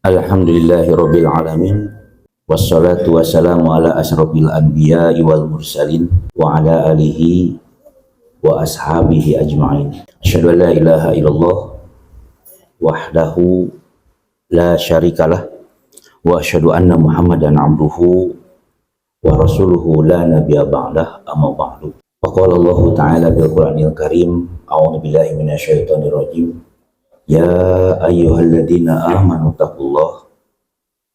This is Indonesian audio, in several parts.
Alhamdulillahirabbil alamin wassalatu wassalamu ala asyrofil anbiya'i wal mursalin wa ala alihi wa ashabihi ajma'in. Asyhadu an la ilaha illallah wahdahu la syarikalah wa asyhadu anna Muhammadan abduhu wa rasuluhu la nabiyya ba'dah, amma ba'du. Faqala Allah ta'ala bil Qur'anil Karim, a'udzu billahi minasyaitonir rajim. Ya ayyuhalladzina amanu taqullaha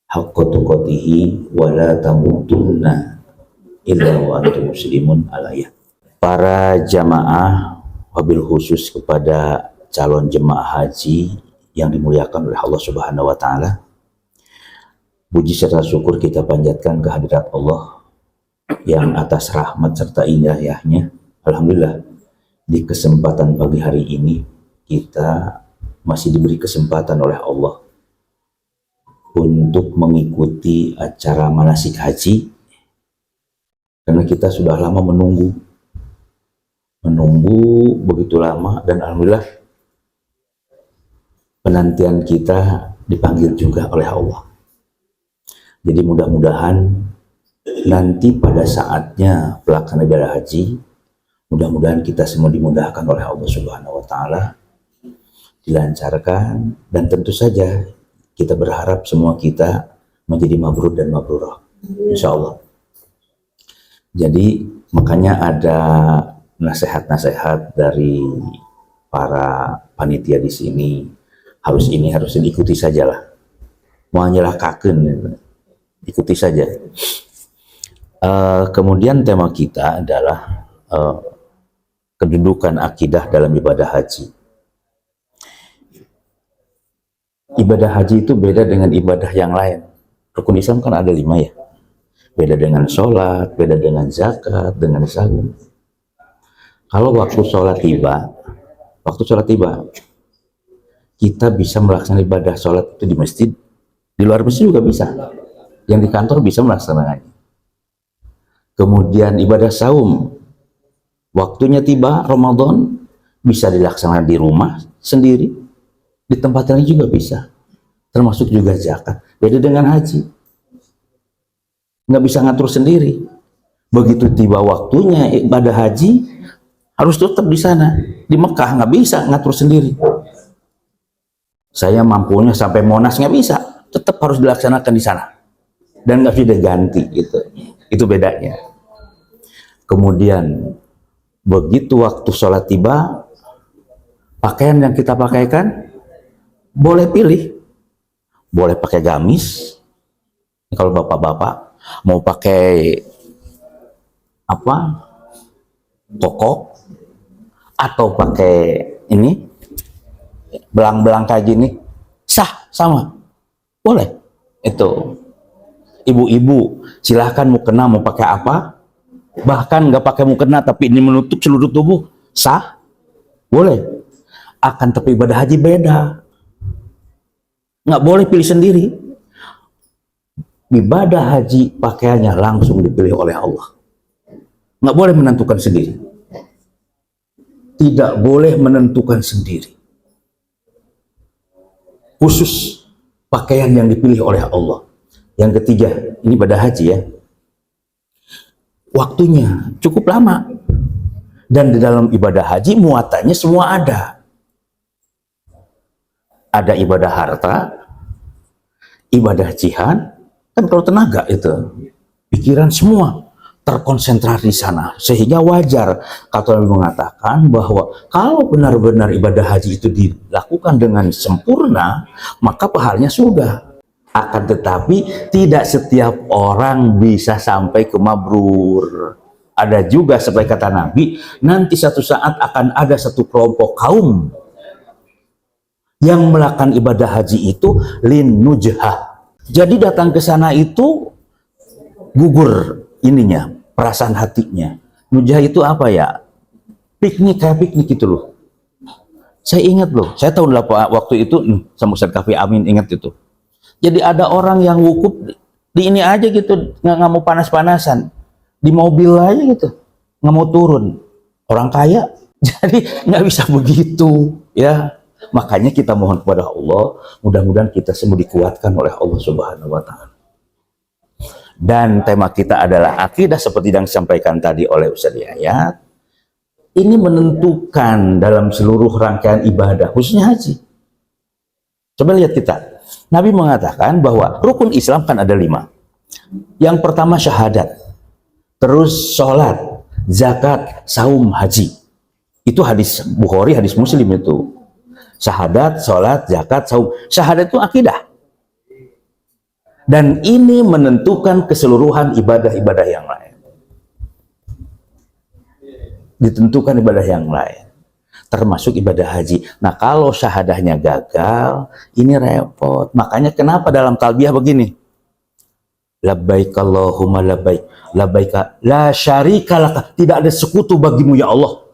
haqqa tuqatih wa la tamutunna illa wa antum muslimun. Al-ayat. Para jamaah, wabil khusus kepada calon jemaah haji yang dimuliakan oleh Allah Subhanahu wa taala, puji serta syukur kita panjatkan kehadirat Allah yang atas rahmat serta indahnya. Alhamdulillah, di kesempatan pagi hari ini kita masih diberi kesempatan oleh Allah untuk mengikuti acara manasik haji, karena kita sudah lama menunggu begitu lama, dan alhamdulillah penantian kita dipanggil juga oleh Allah. Jadi mudah-mudahan nanti pada saatnya pelaksanaan ibadah haji, mudah-mudahan kita semua dimudahkan oleh Allah Subhanahu wa taala, dilancarkan, dan tentu saja kita berharap semua kita menjadi mabrur dan mabrurah, insya Allah. Jadi makanya ada nasihat-nasihat dari para panitia di sini, harus diikuti sajalah, mau nyelakakeun, ikuti saja. Kemudian tema kita adalah kedudukan akidah dalam ibadah haji. Ibadah haji itu beda dengan ibadah yang lain. Rukun Islam kan ada 5 ya. Beda dengan sholat, beda dengan zakat, dengan saum. Kalau waktu sholat tiba, kita bisa melaksanakan ibadah sholat itu di masjid, di luar masjid juga bisa. Yang di kantor bisa melaksanakannya. Kemudian ibadah saum, waktunya tiba Ramadan, bisa dilaksanakan di rumah sendiri, di tempat lain juga bisa, termasuk juga zakat. Beda dengan haji, nggak bisa ngatur sendiri. Begitu tiba waktunya ibadah haji, harus tetap di sana. Di Mekah nggak bisa ngatur sendiri. Saya mampunya sampai Monas, nggak bisa, tetap harus dilaksanakan di sana, dan nggak bisa diganti gitu. Itu bedanya. Kemudian begitu waktu sholat tiba, pakaian yang kita pakaikan boleh pilih, boleh pakai gamis. Kalau bapak-bapak mau pakai apa, koko, atau pakai ini belang-belang kayak gini, sah, sama, boleh. Itu ibu-ibu silahkan mukena mau pakai apa, bahkan nggak pakai mukena tapi ini menutup seluruh tubuh, sah, boleh. Akan tapi ibadah haji beda, nggak boleh pilih sendiri. Ibadah haji pakaiannya langsung dipilih oleh Allah, nggak boleh menentukan sendiri, tidak boleh menentukan sendiri. Khusus pakaian yang dipilih oleh Allah. Yang ketiga, ini ibadah haji ya, waktunya cukup lama, dan di dalam ibadah haji muatannya semua ada. Ada ibadah harta, ibadah jihad, kan kalau tenaga itu, pikiran semua terkonsentrasi di sana, sehingga wajar kata Nabi mengatakan bahwa kalau benar-benar ibadah haji itu dilakukan dengan sempurna, maka pahalanya sudah. Akan tetapi tidak setiap orang bisa sampai ke mabrur. Ada juga seperti kata Nabi, nanti satu saat akan ada satu kelompok kaum yang melakukan ibadah haji itu lin nujhah. Jadi datang ke sana itu gugur ininya, perasaan hatinya. Nujhah itu apa ya? Piknik, kayak piknik itu loh. Saya ingat loh, saya tahu waktu itu sama Ustaz Kafi Amin, ingat itu. Jadi ada orang yang wukuf di ini aja gitu, nggak mau panas-panasan, di mobil aja gitu, nggak mau turun. Orang kaya, jadi nggak bisa begitu ya. Makanya kita mohon kepada Allah, mudah-mudahan kita semua dikuatkan oleh Allah Subhanahu wa taala. Dan tema kita adalah akidah seperti yang disampaikan tadi oleh Ustaz Yayat. Ini menentukan dalam seluruh rangkaian ibadah, khususnya haji. Coba lihat kita. Nabi mengatakan bahwa rukun Islam kan ada 5. Yang pertama syahadat, terus sholat, zakat, saum, haji. Itu hadis Bukhari, hadis Muslim itu. Syahadat, sholat, zakat, saum. Syahadat itu akidah. Dan ini menentukan keseluruhan ibadah-ibadah yang lain. Ditentukan ibadah yang lain. Termasuk ibadah haji. Nah, kalau syahadahnya gagal, ini repot. Makanya kenapa dalam talbiyah begini? Labbaik Allahumma labbaik. Labbaik la syarika laka. Tidak ada sekutu bagimu ya Allah.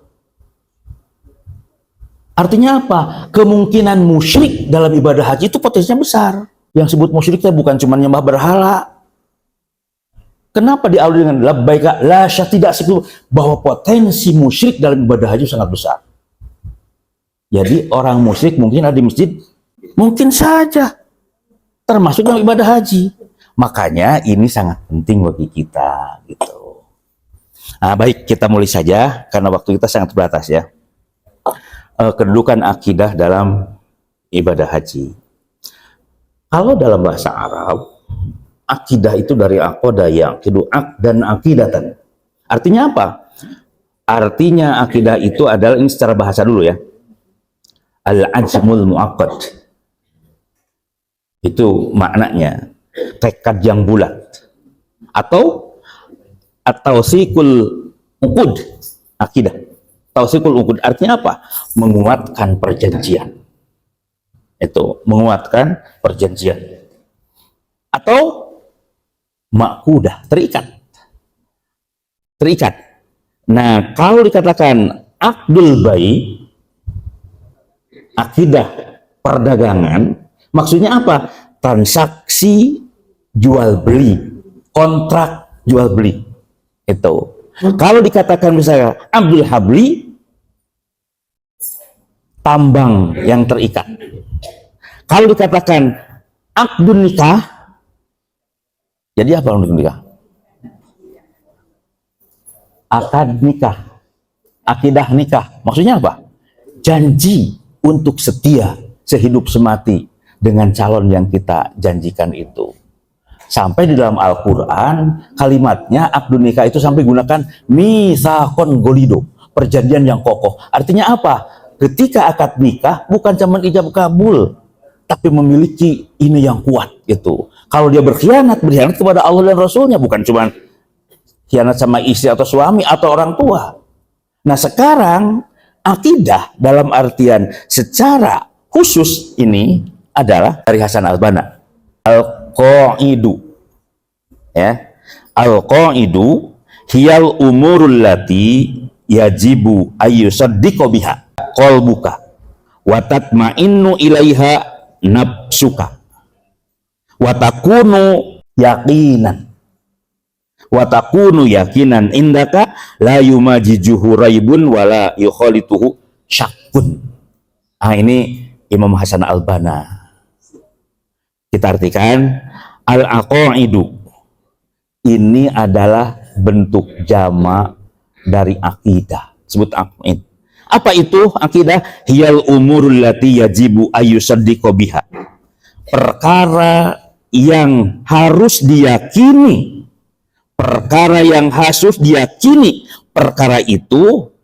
Artinya apa? Kemungkinan musyrik dalam ibadah haji itu potensinya besar. Yang sebut musyriknya bukan cuma nyembah berhala. Kenapa diawali dengan labbaik la syarika, tidak sekutu, bahwa potensi musyrik dalam ibadah haji sangat besar. Jadi orang musyrik mungkin ada di masjid, mungkin saja termasuk dalam ibadah haji. Makanya ini sangat penting bagi kita gitu. Nah, baik, kita mulai saja karena waktu kita sangat terbatas ya. Kedudukan akidah dalam ibadah haji. Kalau dalam bahasa Arab, akidah itu dari aqoda yang ak dan akidatan. Artinya apa? Artinya akidah itu adalah, ini secara bahasa dulu ya, al-ajmul mu'aqqad. Itu maknanya tekad yang bulat, atau tausikul uqud. Akidah tausikul uqud artinya apa? Menguatkan perjanjian. Itu menguatkan perjanjian, atau makudah, terikat. Nah, kalau dikatakan akdul bai, akidah perdagangan, maksudnya apa? Transaksi jual beli, kontrak jual beli. Itu. Kalau dikatakan misalnya Abdul Habli, tambang yang terikat. Kalau dikatakan akdun nikah, jadi apa akdun nikah? Akad nikah, akidah nikah. Maksudnya apa? Janji untuk setia sehidup semati dengan calon yang kita janjikan itu. Sampai di dalam Al-Quran kalimatnya akdun nikah itu sampai gunakan misakon golido, perjanjian yang kokoh. Artinya apa? Ketika akad nikah bukan cuma ijab kabul, tapi memiliki ini yang kuat gitu. Kalau dia berkhianat kepada Allah dan Rasulnya, bukan cuma khianat sama istri atau suami atau orang tua. Nah, sekarang akidah dalam artian secara khusus ini adalah dari Hasan al-Banna. Al-Qaidu, ya, Al-Qaidu hiyal umurul lati yajibu ayyusaddiqo biha qalbuka wa tatma'innu ilaiha nafsuka wa takunu yaqinan indaka la yumajijuhu raibun wala yukhalituhu syakkun. Ini Imam Hasan al-Banna. Kita artikan al-aqaidu ini adalah bentuk jamak dari akidah. Sebut aqid. Apa itu akidah? Hiyal umurul lati yajibu ayyusaddiqo biha. Perkara yang harus diyakini. Perkara yang harus diyakini. Perkara itu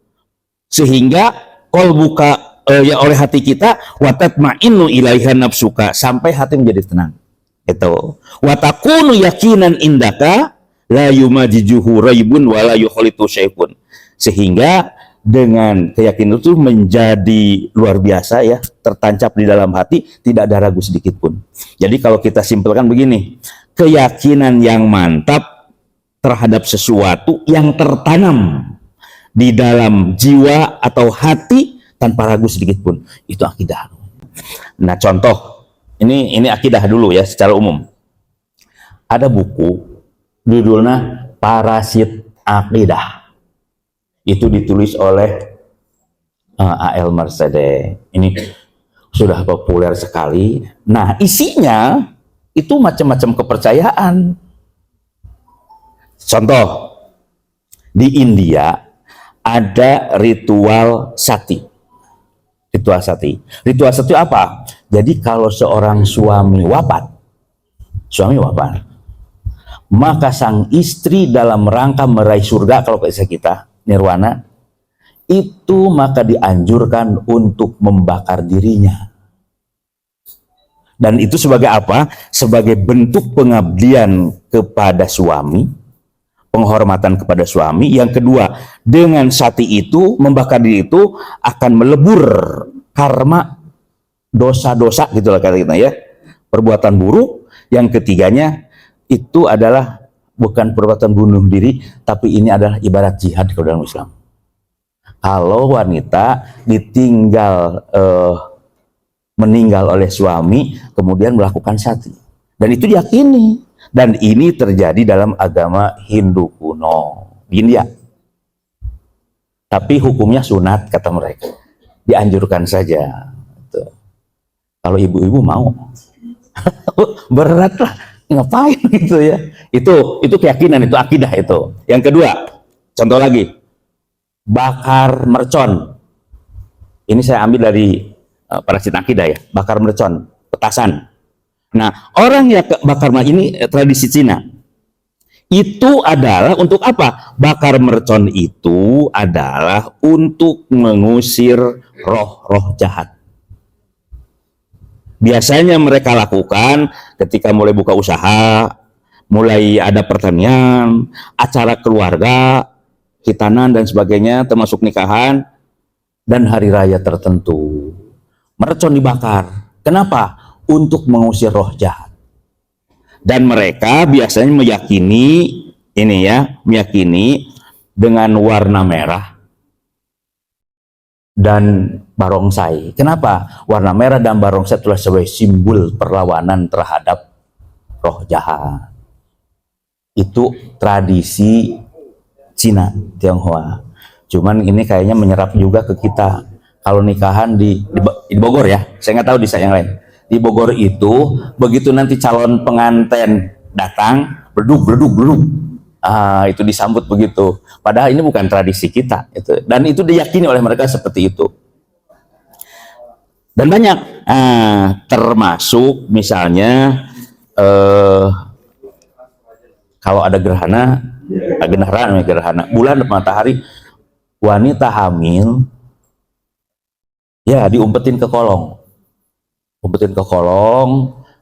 sehingga qalbuka oleh hati kita wa tatma'innu ilaiha nafsuka, sampai hati menjadi tenang. Itu. Wa takunu yakinan indaka la yumajijuhu raibun wala yukhalitu syai'un. Sehingga dengan keyakinan itu menjadi luar biasa ya, tertancap di dalam hati, tidak ada ragu sedikit pun. Jadi kalau kita simpelkan begini, keyakinan yang mantap terhadap sesuatu yang tertanam di dalam jiwa atau hati tanpa ragu sedikit pun, itu akidah. Nah, contoh ini akidah dulu ya secara umum. Ada buku judulnya Parasit Akidah. Itu ditulis oleh A.L. Mercede. Ini sudah populer sekali. Nah, isinya itu macam-macam kepercayaan. Contoh, di India ada ritual sati. Ritual sati. Ritual sati apa? Jadi kalau seorang suami wafat, maka sang istri dalam rangka meraih surga, kalau bahasa kita nirwana, itu maka dianjurkan untuk membakar dirinya. Dan itu sebagai apa? Sebagai bentuk pengabdian kepada suami, penghormatan kepada suami. Yang kedua, dengan sati itu, membakar diri itu akan melebur karma dosa-dosa, gitu lah kata kita ya, perbuatan buruk. Yang ketiganya itu adalah bukan perbuatan bunuh diri, tapi ini adalah ibarat jihad kalau dalam Islam. Kalau wanita ditinggal meninggal oleh suami, kemudian melakukan sati, dan itu diyakini, dan ini terjadi dalam agama Hindu kuno di India. Tapi hukumnya sunat kata mereka, dianjurkan saja. Kalau ibu-ibu mau, berat lah, ngapain gitu ya? Itu keyakinan, itu akidah itu. Yang kedua, contoh lagi, bakar mercon. Ini saya ambil dari parasit akidah ya, bakar mercon, petasan. Nah, orang yang bakar ini tradisi Cina. Itu adalah untuk apa? Bakar mercon itu adalah untuk mengusir roh-roh jahat. Biasanya mereka lakukan ketika mulai buka usaha, mulai ada pertanian, acara keluarga, khitanan dan sebagainya, termasuk nikahan, dan hari raya tertentu. Mercon dibakar. Kenapa? Untuk mengusir roh jahat. Dan mereka biasanya meyakini, meyakini dengan warna merah dan barongsai. Kenapa? Warna merah dan barongsai itulah sebagai simbol perlawanan terhadap roh jahat. Itu tradisi Cina, Tionghoa. Cuman ini kayaknya menyerap juga ke kita. Kalau nikahan di Bogor ya, saya nggak tahu di yang lain. Di Bogor itu, begitu nanti calon pengantin datang, bleduk. Itu disambut begitu. Padahal ini bukan tradisi kita. Dan itu diyakini oleh mereka seperti itu. Dan banyak, termasuk misalnya kalau ada gerhana bulan matahari, wanita hamil ya diumpetin ke kolong.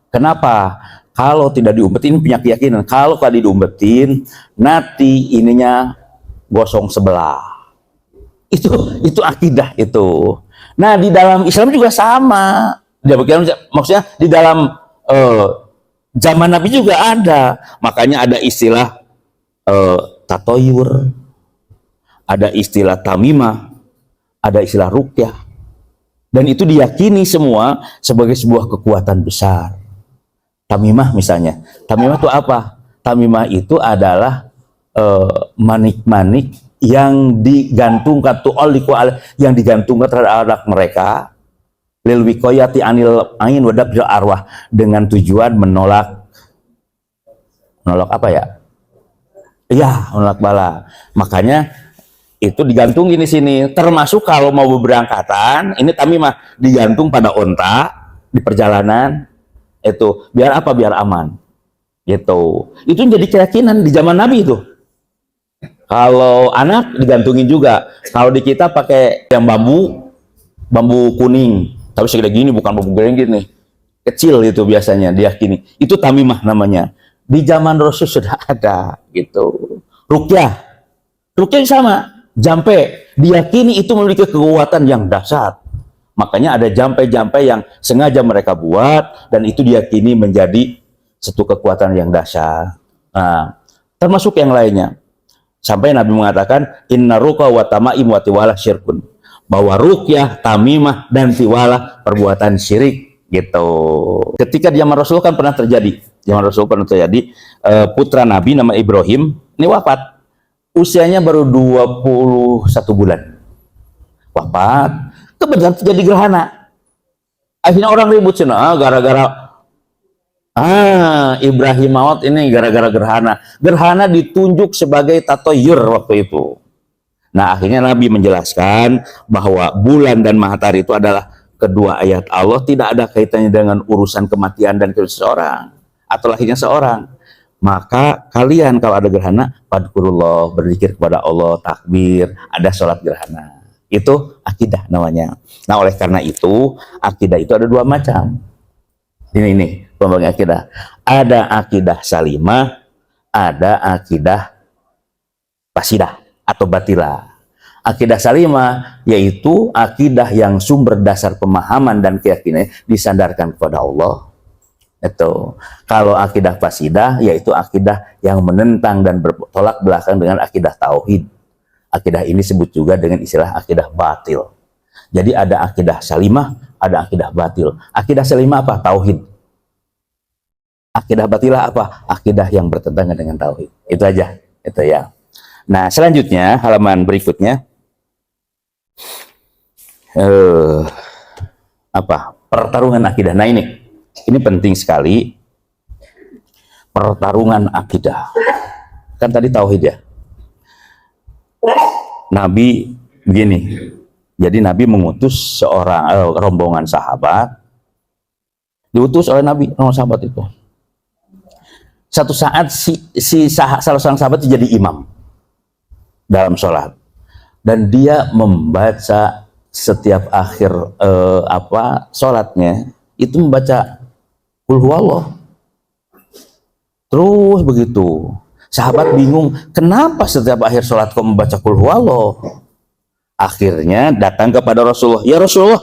Kenapa? Kalau tidak diumpetin, punya keyakinan kalau tadi diumpetin nanti ininya gosong sebelah. Itu akidah itu. Nah, di dalam Islam juga sama. Maksudnya di dalam zaman Nabi juga ada. Makanya ada istilah tatoyur, ada istilah tamimah, ada istilah ruqyah. Dan itu diyakini semua sebagai sebuah kekuatan besar. Tamimah misalnya. Tamimah itu apa? Tamimah itu adalah manik-manik yang digantungkan yang digantungkan terhadap anak mereka, lil wiqayati anil ain wadab arwah, dengan tujuan menolak apa ya? Iya, menolak bala. Makanya itu digantung di sini. Termasuk kalau mau berangkatan, ini tamimah digantung pada onta di perjalanan. Itu biar apa? Biar aman. Gitu. Itu jadi keyakinan di zaman Nabi itu. Kalau anak digantungin juga. Kalau di kita pakai yang bambu kuning. Tapi segede gini, bukan bambu gini. Kecil itu biasanya diyakini. Itu tamimah namanya. Di zaman Rasul sudah ada gitu. Ruqyah sama. Jampe diyakini itu memiliki kekuatan yang dahsyat. Makanya ada jampe-jampe yang sengaja mereka buat dan itu diyakini menjadi satu kekuatan yang dahsyat. Nah, termasuk yang lainnya. Sampai Nabi mengatakan inna ruqa wa tamaim wa tiwalah syirkun. Bahwa ruqyah, tamimah dan tiwalah perbuatan syirik gitu. Ketika di zaman Rasul kan pernah terjadi. Putra Nabi nama Ibrahim ini wafat. Usianya baru 21 bulan. Wafat, kebetulan terjadi gerhana. Akhirnya orang ribut sih, gara-gara Ibrahim maut ini gara-gara gerhana. Gerhana ditunjuk sebagai tatoyur waktu itu. Nah, akhirnya Nabi menjelaskan bahwa bulan dan matahari itu adalah kedua ayat Allah, tidak ada kaitannya dengan urusan kematian dan kehidupan seseorang atau lahirnya seorang. Maka kalian kalau ada gerhana, fadkurullah, berzikir kepada Allah, takbir, ada sholat gerhana. Itu akidah namanya. Nah, oleh karena itu, akidah itu ada dua macam. Ini pembagi akidah. Ada akidah salimah, ada akidah fasidah atau batilah. Akidah salimah yaitu akidah yang sumber dasar pemahaman dan keyakinan disandarkan kepada Allah. Itu. Kalau akidah fasidah yaitu akidah yang menentang dan bertolak belakang dengan akidah tauhid. Akidah ini disebut juga dengan istilah akidah batil. Jadi ada akidah salimah, ada akidah batil. Akidah salimah apa? Tauhid. Akidah batilah apa? Akidah yang bertentangan dengan tauhid. Itu aja. Itu ya. Nah, selanjutnya halaman berikutnya pertarungan akidah. Nah, ini penting sekali. Pertarungan akidah. Kan tadi tauhid ya. Nabi begini. Jadi Nabi mengutus seorang rombongan sahabat. Diutus oleh Nabi sahabat itu. Satu saat salah seorang sahabat itu jadi imam dalam sholat, dan dia membaca setiap akhir sholatnya itu membaca qul huwallah terus begitu. Sahabat bingung, kenapa setiap akhir sholat kau membaca qul huwallah? Akhirnya datang kepada Rasulullah, ya Rasulullah,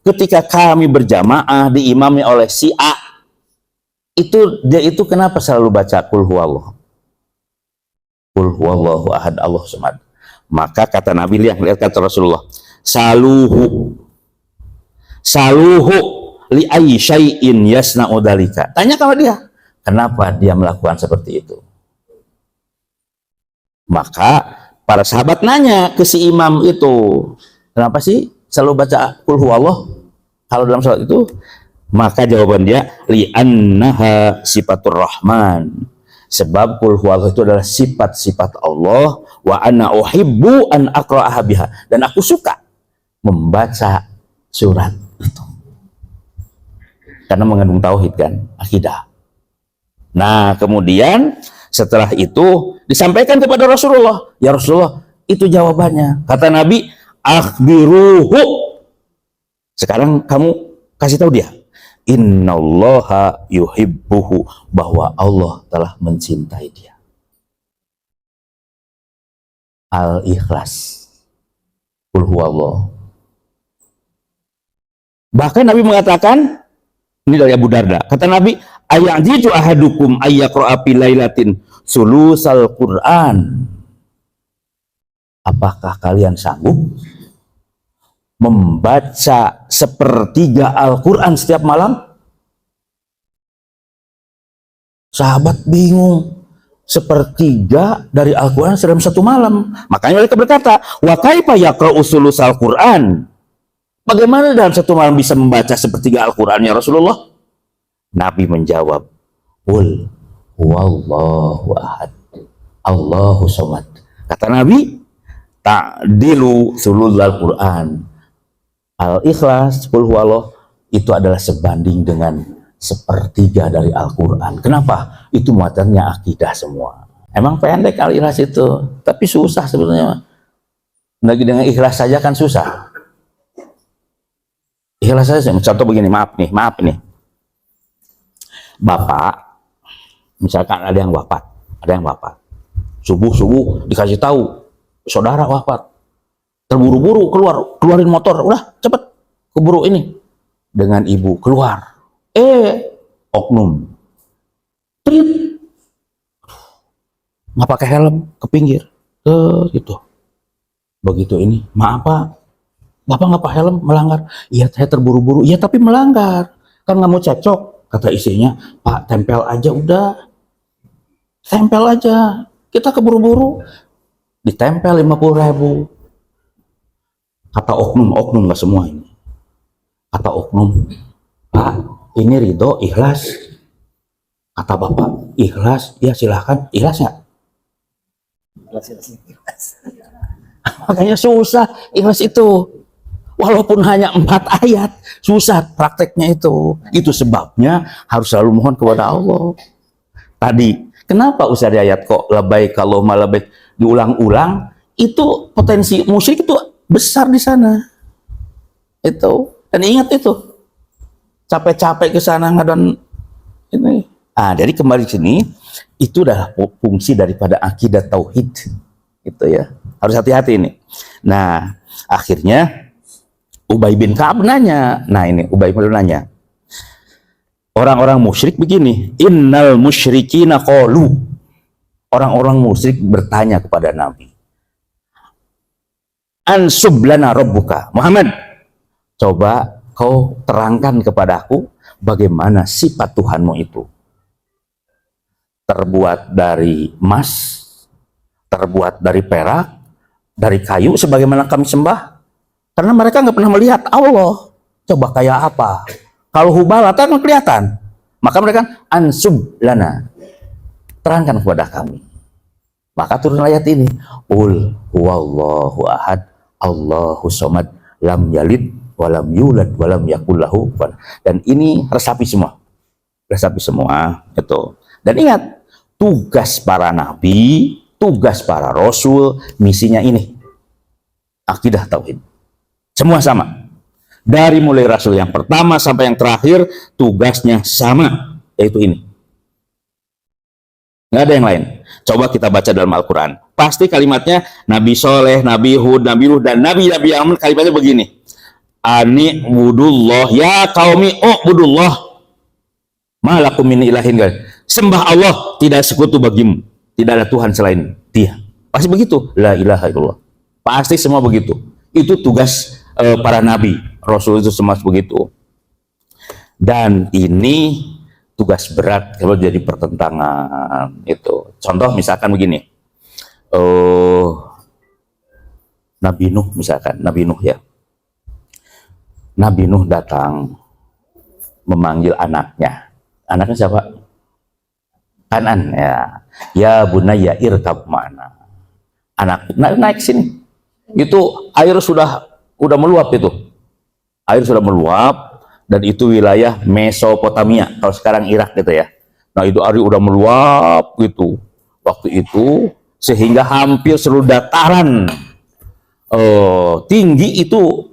ketika kami berjamaah diimami oleh si A, dia itu kenapa selalu baca qul huwallah? Qul huwallahu ahad, Allahu samad. Maka kata Nabi, lihat kata Rasulullah, saluhu li ayyi syai'in yasna'u dzalika. Tanya sama dia, kenapa dia melakukan seperti itu? Maka para sahabat nanya ke si imam itu, kenapa sih selalu baca qul huwallah kalau dalam salat itu? Maka jawaban dia, li'annaha sifatur rahman, sebab qul huwallah itu adalah sifat-sifat Allah, wa ana uhibbu an aqra'aha biha, dan aku suka membaca surat itu karena mengandung tauhid kan, akidah. Nah, kemudian setelah itu disampaikan kepada Rasulullah, ya Rasulullah, itu jawabannya. Kata Nabi, akhbiruhu, sekarang kamu kasih tahu dia, innallaha yuhibbuhu, bahwa Allah telah mencintai dia. Al-Ikhlas, qul huwallah. Bahkan Nabi mengatakan, ini dari Abu Darda, kata Nabi, ayajitu ahadukum ayyaqra'a fi lailatin sulusal Qur'an. Apakah kalian sanggup membaca sepertiga Al-Quran setiap malam? Sahabat bingung, sepertiga dari Al-Quran dalam satu malam. Makanya mereka berkata, wa kaifa yaqra'u sulusal Quran? Bagaimana dalam satu malam bisa membaca sepertiga Al-Quran ya Rasulullah? Nabi menjawab, qul huwallahu ahad, Allahu samad. Kata Nabi, ta'dilu sulul Al-Quran. Al-Ikhlas, qul huwallah, itu adalah sebanding dengan sepertiga dari Al-Quran. Kenapa? Itu muatannya akidah semua. Emang pendek Al-Ikhlas itu, tapi susah sebetulnya. Lagi dengan ikhlas saja kan susah. Ikhlas saja, contoh begini, maaf nih. Bapak, misalkan ada yang wafat. Subuh dikasih tahu, saudara wafat. Terburu-buru keluarin motor, udah cepet keburu ini dengan ibu keluar. Oknum trit, nggak pakai helm, ke pinggir gitu. Begitu ini, maaf Pak, Bapak nggak pakai helm, melanggar. Iya, saya terburu-buru. Iya, tapi melanggar, kan nggak mau cekcok. Kata istrinya, Pak, tempel aja udah, tempel aja, kita keburu-buru. Ditempel 50.000. Kata oknum nggak semua ini. Kata oknum, Pak, ini ridho ikhlas. Kata bapak, ikhlas, ya silahkan, ikhlas nggak? Makanya susah ikhlas itu. Walaupun hanya 4 ayat, susah prakteknya itu. Itu sebabnya harus selalu mohon kepada Allah. Tadi, kenapa Ustaz di ayat kok labaik Allahumma labaik diulang-ulang? Itu potensi musyrik itu besar di sana. Itu. Dan ingat itu. Capek-capek ke sana ngadon ini. Jadi kembali ke sini, itu adalah fungsi daripada akidah tauhid. Gitu ya. Harus hati-hati ini. Nah, akhirnya Ubay bin Ka'ab nanya. Nah ini Ubay bin nanya. Orang-orang musyrik begini. Innal musyrikina qalu. Orang-orang musyrik bertanya kepada Nabi. Ansub lana rabbuka. Muhammad, coba kau terangkan kepadaku bagaimana sifat Tuhanmu itu. Terbuat dari emas, terbuat dari perak, dari kayu sebagaimana kami sembah. Karena mereka nggak pernah melihat Allah. Coba kayak apa? Kalau Hubal kan kelihatan. Maka mereka ansub lana. Terangkan kepada kami. Maka turun ayat ini. Ul huwallahu ahad. Allahu somad. Lam yalid. Walam yulad. Walam yakullahu. Dan ini resapi semua. Resapi semua. Itu. Dan ingat. Tugas para nabi. Tugas para rasul. Misinya ini. Akidah tauhid. Semua sama. Dari mulai Rasul yang pertama sampai yang terakhir, tugasnya sama. Yaitu ini. Nggak ada yang lain. Coba kita baca dalam Al-Quran. Pasti kalimatnya Nabi Soleh, Nabi Hud, Nabi Nuh, dan Nabi-Nabi yang lain kalimatnya begini. Ani budullah, ya qaumi ubudullah. Malakum min ilahin. Sembah Allah, tidak sekutu bagimu. Tidak ada Tuhan selain Dia. Pasti begitu. La ilaha illallah. Pasti semua begitu. Itu tugas para nabi, rasul itu semua begitu. Dan ini tugas berat kalau jadi pertentangan itu. Contoh misalkan begini, Nabi Nuh misalkan, Nabi Nuh ya. Nabi Nuh datang memanggil anaknya. Anaknya siapa? Kanan ya. Ya bunayya irkab ma'ana. Anak naik sini. Itu air sudah meluap itu. Air sudah meluap dan itu wilayah Mesopotamia. Kalau sekarang Irak gitu ya. Nah, itu air udah meluap gitu. Waktu itu sehingga hampir seluruh dataran tinggi itu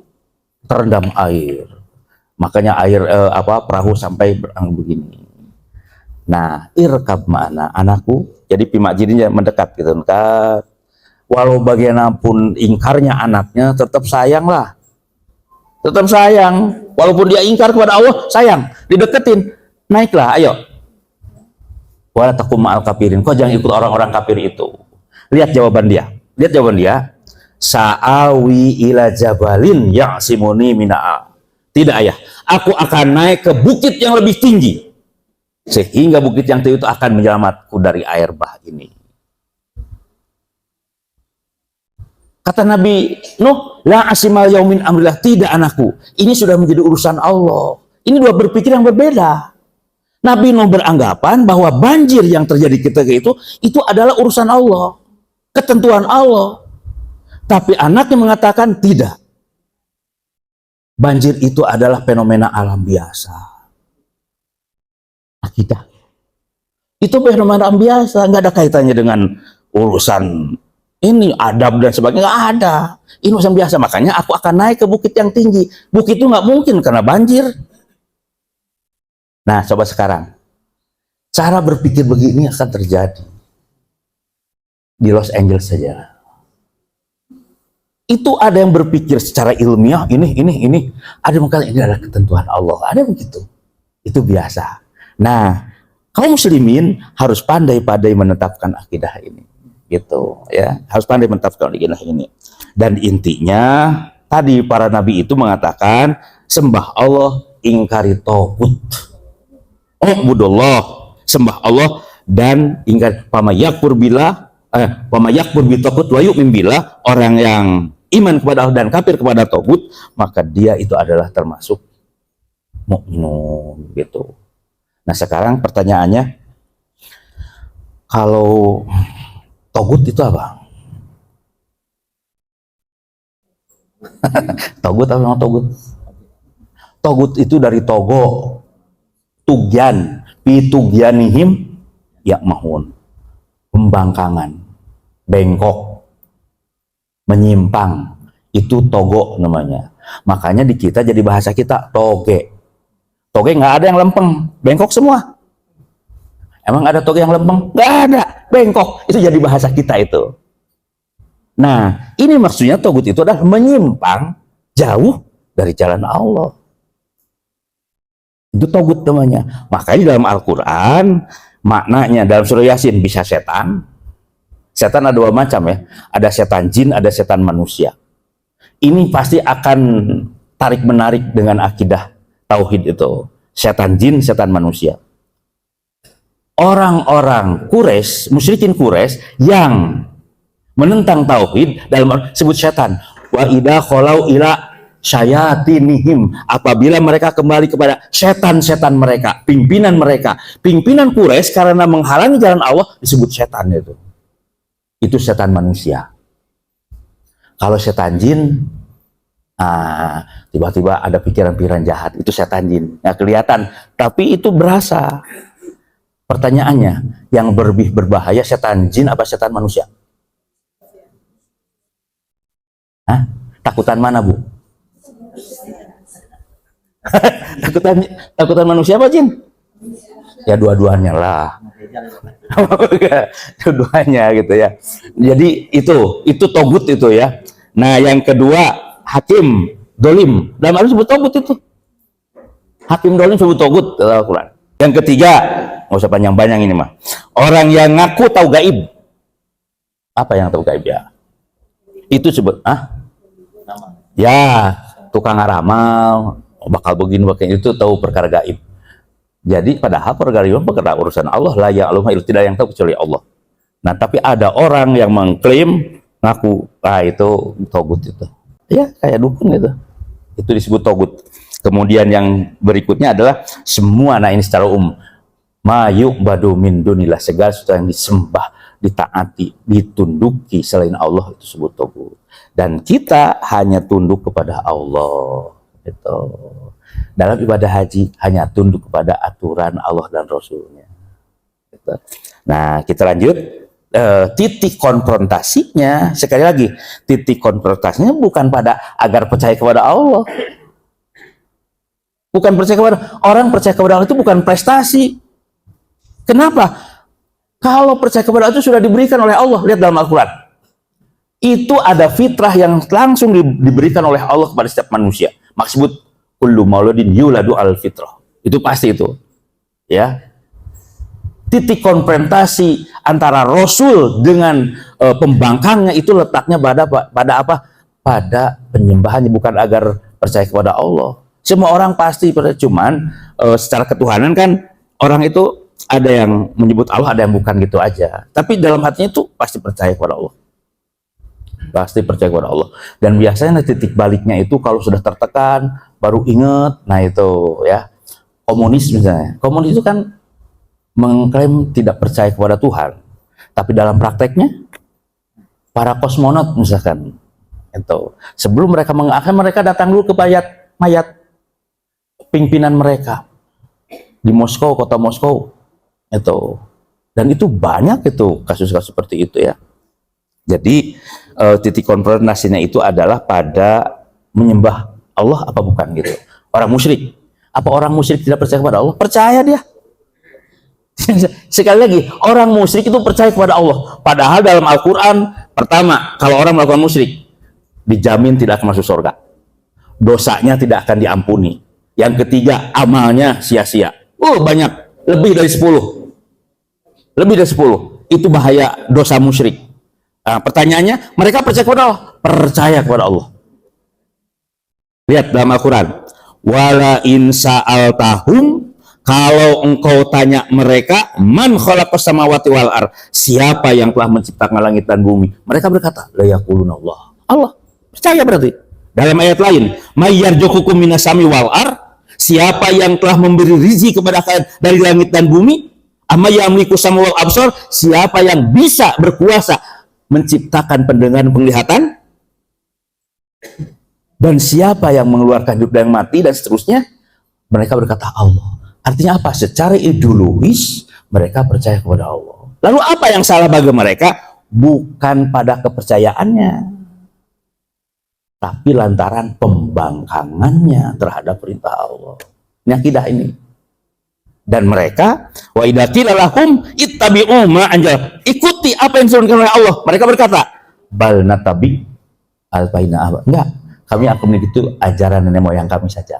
terendam air. Makanya air perahu sampai begini. Nah, irkab ma'ana anakku. Jadi pimak jadinya mendekat gitu, mendekat. Walau bagaimanapun ingkarnya anaknya, tetap sayang lah. Tetap sayang. Walaupun dia ingkar kepada Allah, sayang. Dideketin. Naiklah, ayo. Wala takum ma'al kafirin. Kau jangan ikut orang-orang kafir itu. Lihat jawaban dia. Lihat jawaban dia. Sa'awi ila jabalin ya'simuni mina'a. Tidak ayah. Aku akan naik ke bukit yang lebih tinggi. Sehingga bukit yang tinggi itu akan menyelamatku dari air bah ini. Kata Nabi Nuh, la asimal yaumin amrillah, tidak anakku. Ini sudah menjadi urusan Allah. Ini dua berpikir yang berbeda. Nabi Nuh beranggapan bahwa banjir yang terjadi ketika itu adalah urusan Allah. Ketentuan Allah. Tapi anaknya mengatakan tidak. Banjir itu adalah fenomena alam biasa. Akidah. Itu fenomena alam biasa, nggak ada kaitannya dengan urusan ini adab dan sebagainya, nggak ada. Ini urusan biasa. Makanya aku akan naik ke bukit yang tinggi. Bukit itu nggak mungkin karena banjir. Nah, coba sekarang. Cara berpikir begini akan terjadi di Los Angeles saja. Itu ada yang berpikir secara ilmiah, ini. Ada yang mengatakan ini adalah ketentuan Allah. Ada begitu. Itu biasa. Nah, kaum muslimin harus pandai-pandai menetapkan akidah ini. Gitu ya, harus pandai menetapkan akidah ini. Dan intinya tadi para nabi itu mengatakan sembah Allah, ingkari tauhid. Ubudullah, sembah Allah dan ingkar pamayakfur billah, pamayakfur bi tauhid wa yu'min billah, orang yang iman kepada Allah dan kafir kepada tauhid, maka dia itu adalah termasuk mukminun gitu. Nah sekarang pertanyaannya, kalau togut itu apa? Togut apa memang togut? Togut itu dari togo, tugyan, pitugyanihim ya mahun, pembangkangan, bengkok, menyimpang, itu togo namanya. Makanya di kita jadi bahasa kita toge. Toge nggak ada yang lempeng, bengkok semua. Emang ada toge yang lempeng? Nggak ada, bengkok. Itu jadi bahasa kita itu. Nah, ini maksudnya togut itu adalah menyimpang jauh dari jalan Allah. Itu togut namanya. Makanya dalam Al-Quran, maknanya dalam surah Yasin bisa setan. Setan ada dua macam ya. Ada setan jin, ada setan manusia. Ini pasti akan tarik-menarik dengan akidah tauhid itu. Setan jin, setan manusia. Orang-orang Quraisy, musyrikin Quraisy yang menentang tauhid dalam sebut setan. Wa idza khalau ila syayatinihim, apabila mereka kembali kepada setan-setan mereka, pimpinan mereka. Pimpinan Quraisy karena menghalangi jalan Allah disebut setan itu. Itu setan manusia. Kalau setan jin, tiba-tiba ada pikiran-pikiran jahat, itu setan jin. Nggak kelihatan, tapi itu berasa. Pertanyaannya, yang lebih berbahaya setan jin apa setan manusia? Hah? Takutan mana, Bu? takutan manusia apa jin? Ya dua-duanya lah. Dua-duanya gitu ya. Jadi itu togut itu ya. Nah, yang kedua hakim dolim. Dalam Al-Quran disebut togut itu. Hakim dolim disebut togut dalam Al-Quran. Yang ketiga, nggak usah panjang-panjang ini mah. Orang yang ngaku tahu gaib. Apa yang tahu gaib ya? Itu sebut ya, tukang ngaramal, bakal begini itu tahu perkara gaib. Jadi padahal perkara gaib perkara urusan Allah, la ya'lamu illa, tidak yang tahu kecuali Allah. Nah, tapi ada orang yang mengklaim ngaku, itu togut itu. Ya, kayak dukun itu. Itu disebut togut. Kemudian yang berikutnya adalah semua, nah ini secara umum, mayuk badu min dunillah, segala sesuatu yang disembah, ditaati, ditunduki selain Allah itu disebut togut. Dan kita hanya tunduk kepada Allah. Itu. Dalam ibadah haji hanya tunduk kepada aturan Allah dan Rasulnya. Gitu. Nah, kita lanjut. Titik konfrontasinya, sekali lagi, titik konfrontasinya bukan pada agar percaya kepada Allah. Bukan percaya kepada orang, percaya kepada Allah itu bukan prestasi. Kenapa? Kalau percaya kepada Allah itu sudah diberikan oleh Allah. Lihat dalam Al-Quran. Itu ada fitrah yang langsung diberikan oleh Allah kepada setiap manusia. Maksud kullu mauludin yuladu al fitrah. Itu pasti itu. Ya. Titik konfrontasi antara Rasul dengan pembangkangnya itu letaknya pada apa? Pada penyembahannya, bukan agar percaya kepada Allah. Semua orang pasti percaya, cuman secara ketuhanan kan orang itu ada yang menyebut Allah, ada yang bukan gitu aja. Tapi dalam hatinya itu pasti percaya kepada Allah. Pasti percaya kepada Allah. Dan biasanya titik baliknya itu kalau sudah tertekan, baru ingat, nah itu ya. Komunis misalnya. Komunis itu kan mengklaim tidak percaya kepada Tuhan. Tapi dalam prakteknya, para kosmonot misalkan, itu sebelum mereka mengakhir, mereka datang dulu ke mayat pimpinan mereka di Moskow, kota Moskow itu, dan itu banyak itu kasus-kasus seperti itu ya. Jadi titik konfrontasinya itu adalah pada menyembah Allah apa bukan gitu. Orang musyrik, apa orang musyrik tidak percaya kepada Allah? Percaya dia. Sekali lagi, orang musyrik itu percaya kepada Allah. Padahal dalam Al-Quran, pertama, kalau orang melakukan musyrik, dijamin tidak akan masuk surga. Dosanya tidak akan diampuni. Yang ketiga, amalnya sia-sia. Banyak. Lebih dari 10. Lebih dari 10. Itu bahaya dosa musyrik. Nah, pertanyaannya, mereka percaya kepada Allah? Percaya kepada Allah. Lihat dalam Al-Quran. Wala in sa'altahum, kalau engkau tanya mereka, man khalaqas samawati wal ard, siapa yang telah menciptakan langit dan bumi? Mereka berkata, la yaquluna Allah. Allah. Percaya berarti. Dalam ayat lain, may yarzuqukum minas sami wal ard, Siapa yang telah memberi rizki kepada kalian dari langit dan bumi? Amma yamliku sam'a wal absar, siapa yang bisa berkuasa menciptakan pendengaran penglihatan? Dan siapa yang mengeluarkan hidup dan mati dan seterusnya? Mereka berkata Allah. Artinya apa? Secara ideologis mereka percaya kepada Allah. Lalu apa yang salah bagi mereka? Bukan pada kepercayaannya, tapi lantaran pembangkangannya terhadap perintah Allah. Ini akidah ini. Dan mereka wa idza qila lahum ittabi'u ma anjal, ikuti apa yang diturunkan oleh Allah. Mereka berkata, bal natabi albaina aba. Enggak, kami akan mengikuti ajaran nenek moyang kami saja.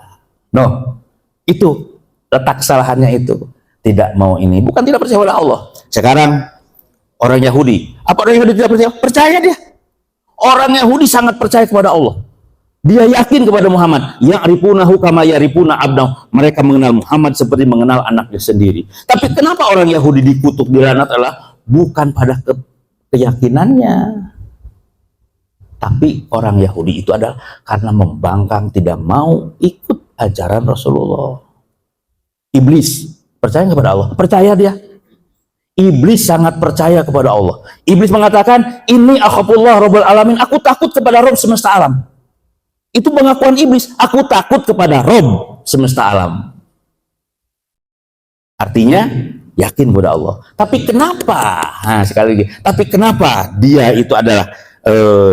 No, itu letak kesalahannya itu. Tidak mau ini, bukan tidak percaya pada Allah. Sekarang orang Yahudi, apa orang Yahudi tidak percaya? Percaya dia. Orang Yahudi sangat percaya kepada Allah. Dia yakin kepada Muhammad. Ya'rifunahu kama ya'rifuna abdahu. Mereka mengenal Muhammad seperti mengenal anaknya sendiri. Tapi kenapa orang Yahudi dikutuk, dilaknat adalah bukan pada keyakinannya. Tapi orang Yahudi itu adalah karena membangkang, tidak mau ikut ajaran Rasulullah. Iblis percaya kepada Allah? Percaya dia. Iblis sangat percaya kepada Allah. Iblis mengatakan, ini akhafullah rabbul alamin, aku takut kepada Rabb semesta alam. Itu pengakuan iblis, aku takut kepada Rabb semesta alam. Artinya yakin kepada Allah. Tapi kenapa? Nah, sekali lagi, tapi kenapa dia itu adalah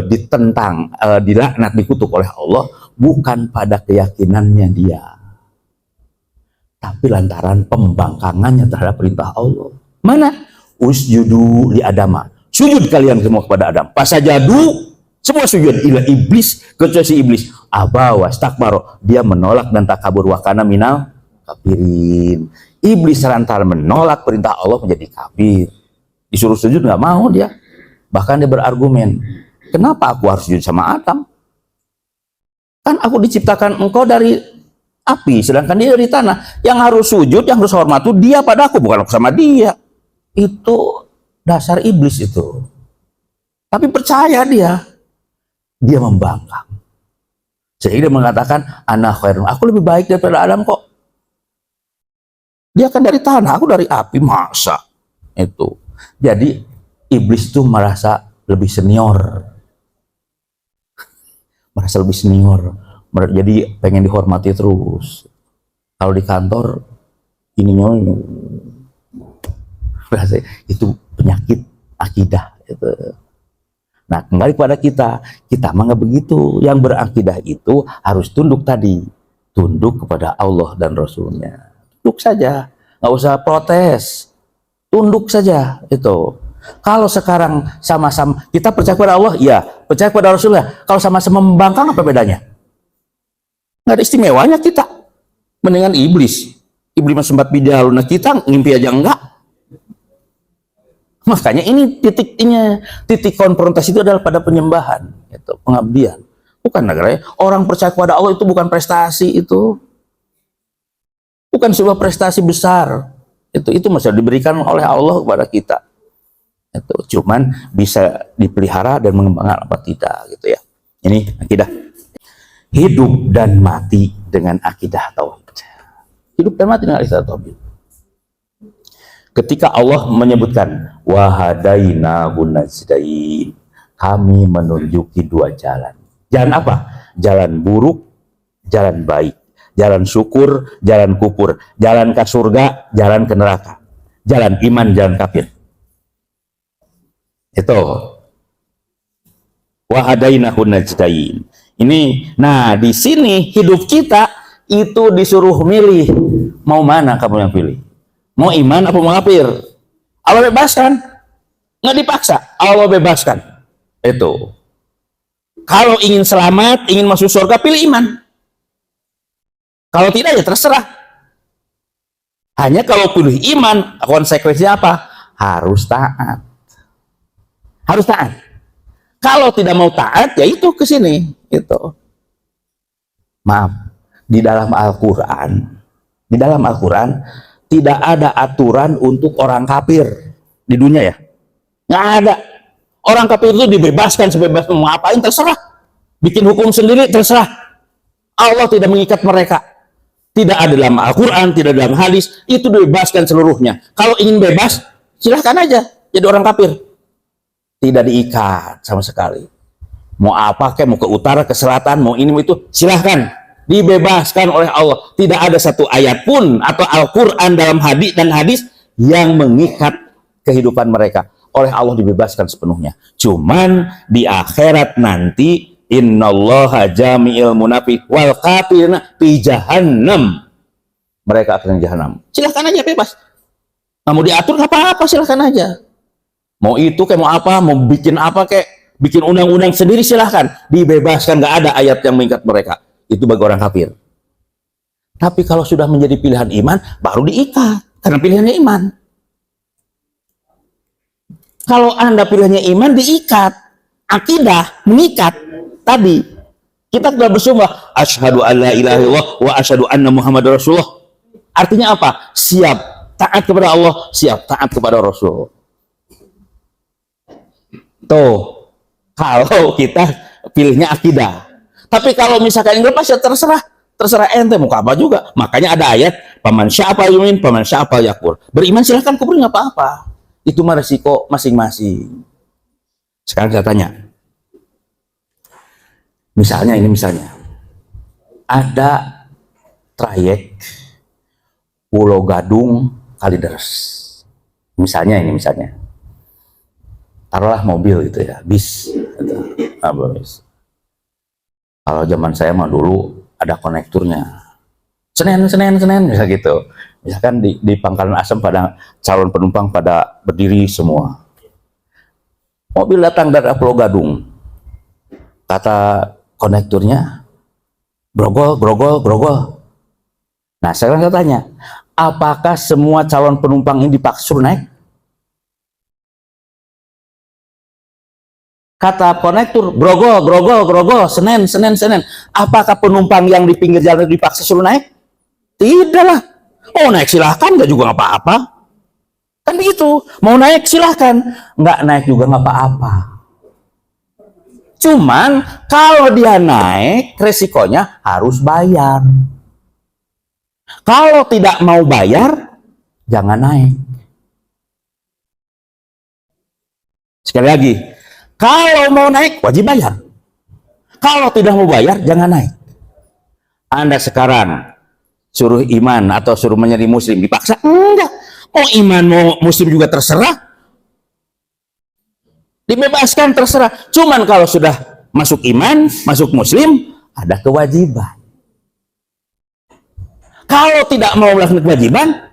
ditentang, dilaknat, dikutuk oleh Allah? Bukan pada keyakinannya dia, tapi lantaran pembangkangannya terhadap perintah Allah. Mana? Usjudu li Adama. Sujud kalian semua kepada Adam. Pasajadu, semua sujud ila iblis, kecuali si iblis. Aba wastakbaro, dia menolak dan takabur, wa kana minal kafirin. Iblis lantaran menolak perintah Allah menjadi kafir. Disuruh sujud nggak mau dia. Bahkan dia berargumen, kenapa aku harus sujud sama Adam? Kan aku diciptakan engkau dari api, sedangkan dia dari tanah. Yang harus sujud, yang harus hormat itu dia pada aku, bukan aku sama dia. Itu dasar iblis itu. Tapi percaya dia membangkang. Sehingga dia mengatakan, ana khairun, aku lebih baik daripada Adam kok. Dia kan dari tanah, aku dari api, masa? Itu. Jadi iblis tuh merasa lebih senior. Merasa lebih senior. Jadi pengen dihormati terus. Kalau di kantor, ininya itu penyakit akidah itu. Nah, kembali kepada kita mah nggak begitu. Yang berakidah itu harus tunduk tadi, tunduk kepada Allah dan Rasulnya. Tunduk saja, nggak usah protes, tunduk saja itu. Kalau sekarang sama-sama kita percaya kepada Allah, ya percaya kepada Rasulnya. Kalau sama-sama membangkang, apa bedanya? Nggak ada istimewanya kita. Mendingan iblis mah sempat bidalu, nah kita ngimpi aja enggak. Makanya ini titik konfrontasi itu adalah pada penyembahan, itu pengabdian, bukan negaranya. Orang percaya kepada Allah itu bukan prestasi, itu bukan sebuah prestasi besar, itu masih diberikan oleh Allah kepada kita. Itu cuman bisa dipelihara dan mengembangkan apa tidak, gitu ya. Ini akidah. Hidup dan mati dengan akidah tauhid. Hidup dan mati dengan akidah tauhid. Ketika Allah menyebutkan wahadaina gunajdain, kami menunjuki dua jalan. Jalan apa? Jalan buruk, jalan baik. Jalan syukur, jalan kufur. Jalan ke surga, jalan ke neraka. Jalan iman, jalan kafir. Itu. Wahadaina gunajdain. Ini, nah di sini hidup kita itu disuruh milih. Mau mana kamu yang pilih? Mau iman apa mau kafir? Allah bebaskan, nggak dipaksa. Allah bebaskan. Itu. Kalau ingin selamat, ingin masuk surga, pilih iman. Kalau tidak ya terserah. Hanya kalau pilih iman, konsekuensinya apa? Harus taat. Harus taat. Kalau tidak mau taat, ya itu ke sini. Itu. Maaf, di dalam Al-Quran tidak ada aturan untuk orang kafir di dunia ya. Nggak ada. Orang kafir itu dibebaskan sebebas mau ngapain terserah. Bikin hukum sendiri terserah. Allah tidak mengikat mereka. Tidak ada dalam Al-Quran, tidak dalam hadis, itu dibebaskan seluruhnya. Kalau ingin bebas, silahkan aja jadi orang kafir. Tidak diikat sama sekali. Mau apa kayak, mau ke utara, ke selatan, mau ini, mau itu, silahkan. Dibebaskan oleh Allah. Tidak ada satu ayat pun atau Al-Quran dalam hadis dan hadis yang mengikat kehidupan mereka. Oleh Allah dibebaskan sepenuhnya. Cuman di akhirat nanti, innallaha jami'il munafiq wal kafirina fi jahannam. Mereka akan jahannam. Silahkan aja bebas. Nah, mau diatur nggak apa-apa, silahkan aja. Mau itu kayak mau apa, mau bikin apa kayak, bikin undang-undang sendiri silahkan. Dibebaskan, nggak ada ayat yang mengikat mereka. Itu bagi orang kafir. Tapi kalau sudah menjadi pilihan iman, baru diikat. Karena pilihannya iman. Kalau Anda pilihannya iman, diikat. Akidah, mengikat. Tadi, kita telah bersumpah, asyhadu an la ilaha illallah wa asyhadu anna Muhammadar Rasulullah. Artinya apa? Siap taat kepada Allah, siap taat kepada Rasul. Tuh, kalau kita pilihnya akidah. Tapi kalau misalkan yang lepas, ya terserah ente mau apa juga. Makanya ada ayat, paman sya'afal yumin, paman sya'afal yakfur. Beriman silahkan, kufur nggak apa-apa. Itu mah resiko masing-masing. Sekarang saya tanya, misalnya ada trayek Pulau Gadung Kalideres. Misalnya taruhlah mobil gitu ya, bis gitu. Bis. Kalau zaman saya mah dulu ada konekturnya. Senen bisa gitu. Misalkan di Pangkalan Asem pada calon penumpang pada berdiri semua. Mobil datang dari Pulau Gadung. Kata konekturnya, grogol. Nah, sekarang saya tanya, apakah semua calon penumpang ini dipaksa suruh naik? Kata konektur, grogol, senen. Apakah penumpang yang di pinggir jalan dipaksa suruh naik? Tidaklah. Oh, naik silahkan, nggak juga apa-apa. Kan begitu. Mau naik silahkan, nggak naik juga nggak apa-apa. Cuman kalau dia naik, resikonya harus bayar. Kalau tidak mau bayar, jangan naik. Sekali lagi, kalau mau naik, wajib bayar. Kalau tidak mau bayar, jangan naik. Anda sekarang suruh iman atau suruh menjadi muslim, dipaksa? Enggak. Mau iman, mau muslim juga terserah. Dibebaskan, terserah. Cuman kalau sudah masuk iman, masuk muslim, ada kewajiban. Kalau tidak mau melakukan kewajiban,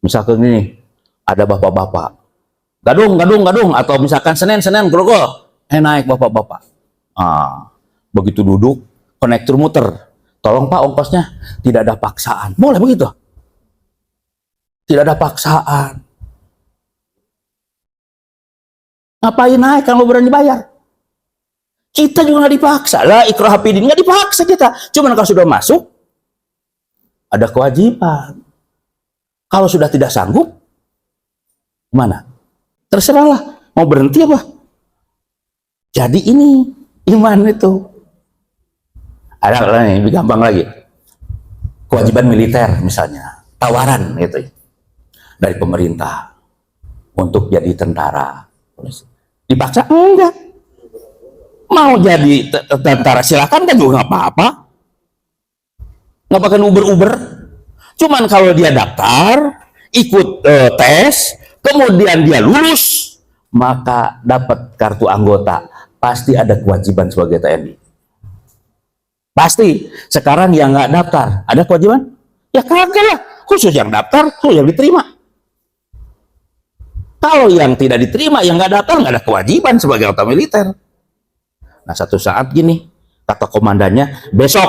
misalkan ini, ada bapak-bapak, gadung, atau misalkan Senen, grogol, naik bapak-bapak. Begitu duduk, konektor muter, tolong Pak ongkosnya, tidak ada paksaan. Boleh begitu? Tidak ada paksaan. Ngapain naik kalau berani bayar? Kita juga nggak dipaksa. Lah ikrah fidin, nggak dipaksa kita. Cuman kalau sudah masuk, ada kewajiban. Kalau sudah tidak sanggup, mana? Terserahlah. Mau berhenti apa? Jadi ini iman itu. Ada lebih gampang lagi. Kewajiban militer misalnya, tawaran gitu dari pemerintah untuk jadi tentara. Dipaksa? Enggak. Mau jadi tentara silakan, kan juga nggak apa-apa. Nggak pakai Uber. Cuman kalau dia daftar, ikut tes, kemudian dia lulus, maka dapat kartu anggota. Pasti ada kewajiban sebagai TNI. Pasti. Sekarang yang nggak daftar, ada kewajiban? Ya kagak lah. Khusus yang daftar, khusus yang diterima. Kalau yang tidak diterima, yang nggak daftar, nggak ada kewajiban sebagai anggota militer. Nah, satu saat gini, kata komandannya, besok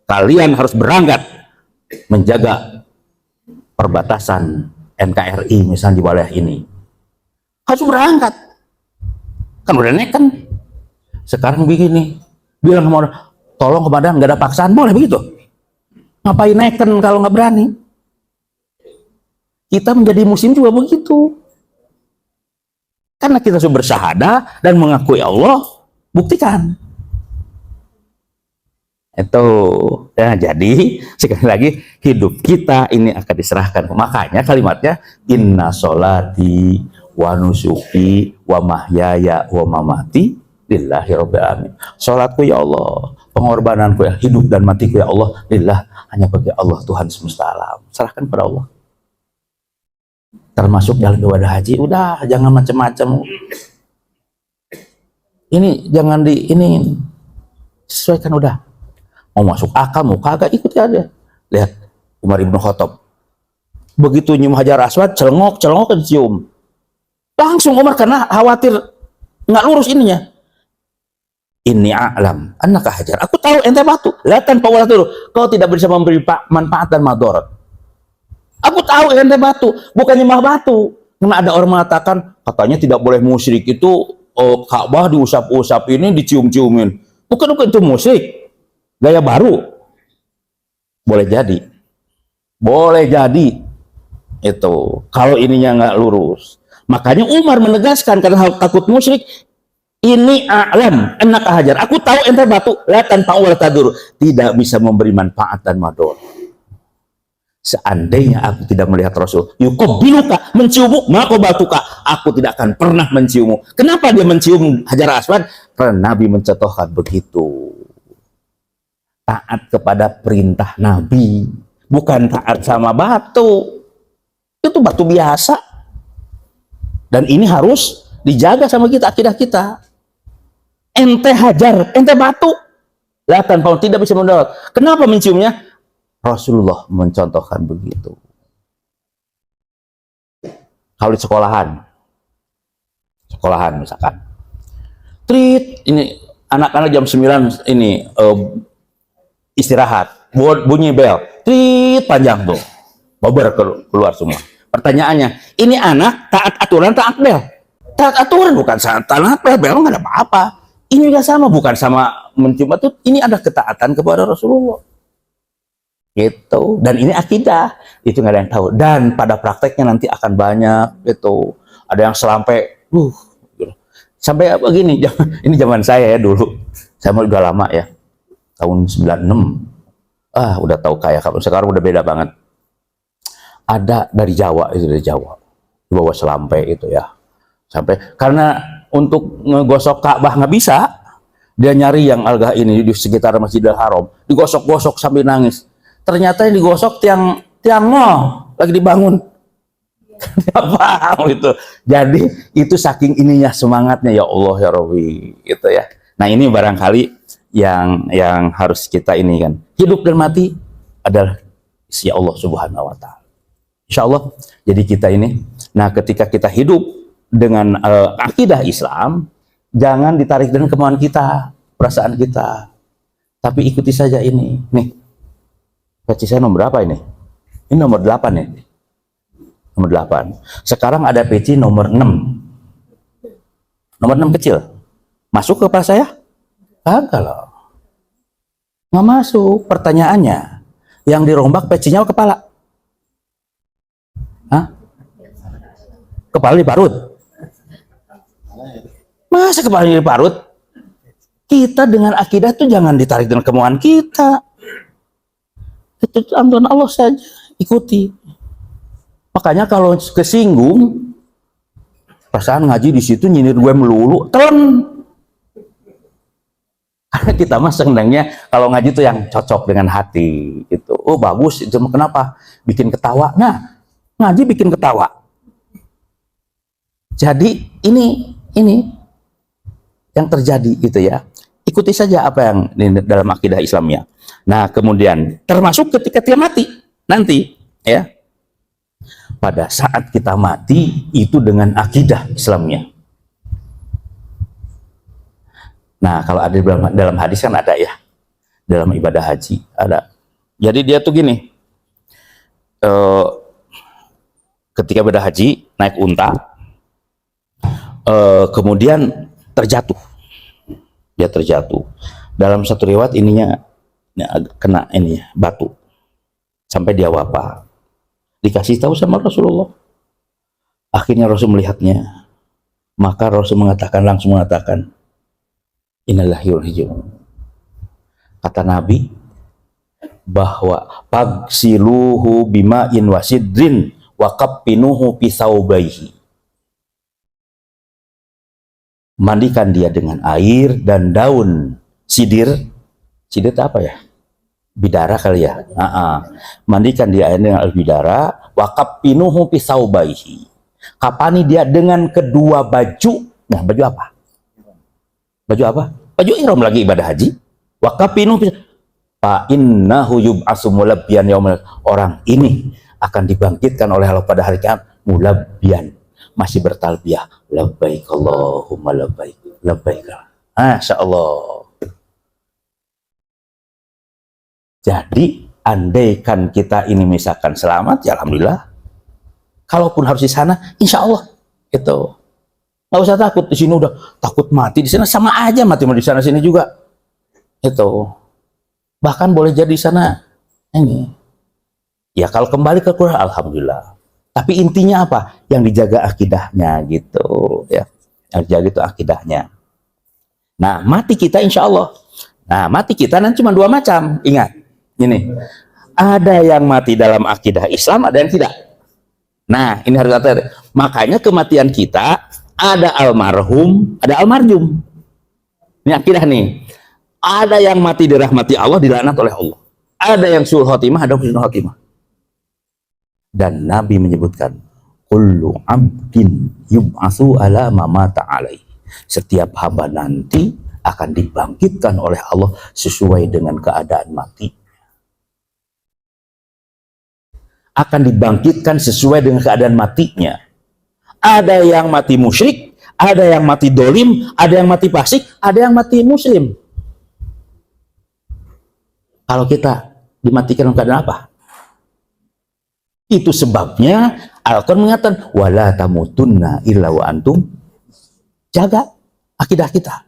kalian harus berangkat menjaga perbatasan NKRI, misalnya di wilayah ini. Harus berangkat. Kan udah naik kan? Sekarang begini, bilang sama orang, tolong komandan, nggak ada paksaan, boleh begitu? Ngapain naikkan kalau nggak berani? Kita menjadi muslim juga begitu. Karena kita sudah bersyahadah dan mengakui Allah, buktikan. Itu ya, jadi sekali lagi hidup kita ini akan diserahkan. Makanya kalimatnya inna solati wa nusuki wa mahyaya wa mamati lillahi rabbil alamin. Salatku ya Allah, pengorbananku ya, hidup dan matiku ya Allah lillah, hanya bagi Allah Tuhan semesta alam. Serahkan pada Allah. Termasuk dalam ibadah haji, udah jangan macam-macam. Ini jangan ini sesuaikan udah. Mau masuk akal, mau kagak, ikuti aja. Lihat Umar ibn Khattab, begitu nyium Hajar Aswad, celengok dicium. Langsung Umar karena khawatir nggak lurus ininya. Ini a'lam, annaka hajar. Aku tahu ente batu. Lihat tanpa wala dulu. Kau tidak bisa memberi manfaat dan madarat. Aku tahu ente batu, bukan nyembah batu. Karena ada orang mengatakan katanya tidak boleh musyrik itu Ka'bah diusap-usap ini dicium-ciumin. Bukan itu musyrik. Gaya baru. Boleh jadi itu kalau ininya nggak lurus. Makanya Umar menegaskan karena takut musyrik, ini a'lam annaka hajar. Aku tahu ente batu, la tanpa wala tadur, tidak bisa memberi manfaat dan mador. Seandainya aku tidak melihat Rasul yuqabbiluka, menciummu, maka batuka, aku tidak akan pernah menciummu. Kenapa dia mencium Hajar Aswad? Karena Nabi mencontohkan begitu. Taat kepada perintah Nabi, bukan taat sama batu. Itu batu biasa. Dan ini harus dijaga sama kita, akidah kita. Ente hajar, ente batu. Lah tanpa tidak bisa mendarat. Kenapa menciumnya? Rasulullah mencontohkan begitu. Kalau di sekolahan misalkan. Trit, ini anak-anak jam 9 ini istirahat, bunyi bel, trit panjang tuh, bober keluar semua. Pertanyaannya, ini anak taat aturan, taat bel? Taat aturan bukan taat bel, nggak ada apa-apa. Ini juga sama, bukan sama mencium batu. Ini ada ketaatan kepada Rasulullah. Gitu. Dan ini akidah, itu nggak ada yang tahu. Dan pada prakteknya nanti akan banyak gitu. Ada yang sampai, gitu. Sampai begini. Ini zaman saya ya dulu. Saya udah lama ya. Tahun 96, udah tahu kayak sekarang udah beda banget. Ada dari Jawa, itu dari Jawa, bawa selampe itu ya, sampai karena untuk ngegosok Ka'bah nggak bisa, dia nyari yang agak ini di sekitar Masjidil Haram, digosok-gosok sambil nangis. Ternyata yang digosok tiang mall lagi dibangun. Apa itu? Jadi itu saking ininya semangatnya, ya Allah ya Rabbi, gitu ya. Nah ini barangkali yang harus kita ini kan, hidup dan mati adalah si Allah Subhanahu Wa Taala. Insya Allah. Jadi kita ini, nah ketika kita hidup dengan akidah Islam, jangan ditarik dengan kemauan kita, perasaan kita, tapi ikuti saja ini. Nih, peci saya nomor berapa ini? Ini nomor 8 ya. Nomor 8. Sekarang ada peci nomor 6. Nomor 6 kecil. Masuk ke kepala saya? Kagak loh. Nggak masuk. Pertanyaannya, yang dirombak pecinya kepala? Hah? Kepala diparut? Masa kepala diparut? Kita dengan akidah tuh jangan ditarik dengan kemauan kita. Itu amrunan Allah saja, ikuti. Makanya kalau kesinggung, perasaan ngaji di situ nyindir gue melulu, telan. Karena kita mah senangnya kalau ngaji tuh yang cocok dengan hati, gitu. Oh bagus, itu kenapa? Bikin ketawa. Nah, ngaji bikin ketawa. Jadi ini yang terjadi gitu ya. Ikuti saja apa yang dalam akidah Islamnya. Nah, kemudian termasuk ketika dia mati nanti ya. Pada saat kita mati itu dengan akidah Islamnya. Nah, kalau ada dalam hadis kan ada ya. Dalam ibadah haji ada. Jadi dia tuh gini. Ketika ibadah haji naik unta, kemudian terjatuh. Dia terjatuh. Dalam satu riwayat ininya kena ini batu sampai dia wafat. Dikasih tahu sama Rasulullah. Akhirnya Rasul melihatnya. Maka Rasul langsung mengatakan, innalillahi wa inna ilaihi raji'un. Kata Nabi bahwa pagsiluhu bima'in wasidrin wa kappinuhu pisaubaihi. Mandikan dia dengan air dan daun sidir. Sidir apa ya? Bidara kali ya. Mandikan dia air dengan bidara, wa kappinuhu pisaubaihi. Kapani dia dengan kedua baju. Nah, baju apa? Baju apa? Baju ihram lagi ibadah haji. Wa kappinuhu fa innahu yub'atsu mulabbiyan yaumil. Orang ini akan dibangkitkan oleh Allah pada hari kiamat mulabbiyan, masih bertalbiyah, labbaik Allahumma labbaik, labbaik. Masya Allah. Jadi andaikan kita ini misalkan selamat, ya alhamdulillah. Kalaupun harus di sana, insya Allah itu nggak usah takut. Di sini udah takut mati, di sana sama aja mati mau di sana sini juga itu. Bahkan boleh jadi di sana ini. Ya kalau kembali ke Quran, alhamdulillah. Tapi intinya apa? Yang dijaga akidahnya gitu ya. Yang dijaga itu akidahnya. Nah, mati kita insya Allah. Nah, mati kita nanti cuma dua macam. Ingat, ini ada yang mati dalam akidah Islam, ada yang tidak. Nah, ini harus hati-hati. Makanya kematian kita ada almarhum, ada almarhum. Ini akidah nih. Ada yang mati dirahmati Allah, dilaknat oleh Allah. Ada yang sul khotimah, ada yang husnul khotimah. Dan Nabi menyebutkan, kullu abdin yub'atsu ala ma mata alaihi. Setiap hamba nanti akan dibangkitkan oleh Allah sesuai dengan keadaan mati. Akan dibangkitkan sesuai dengan keadaan matinya. Ada yang mati musyrik, ada yang mati dolim, ada yang mati fasik, ada yang mati muslim. Kalau kita dimatikan dalam keadaan apa? Itu sebabnya Al-Quran mengatakan wala tamutunna illa wa antum. Jaga akidah kita.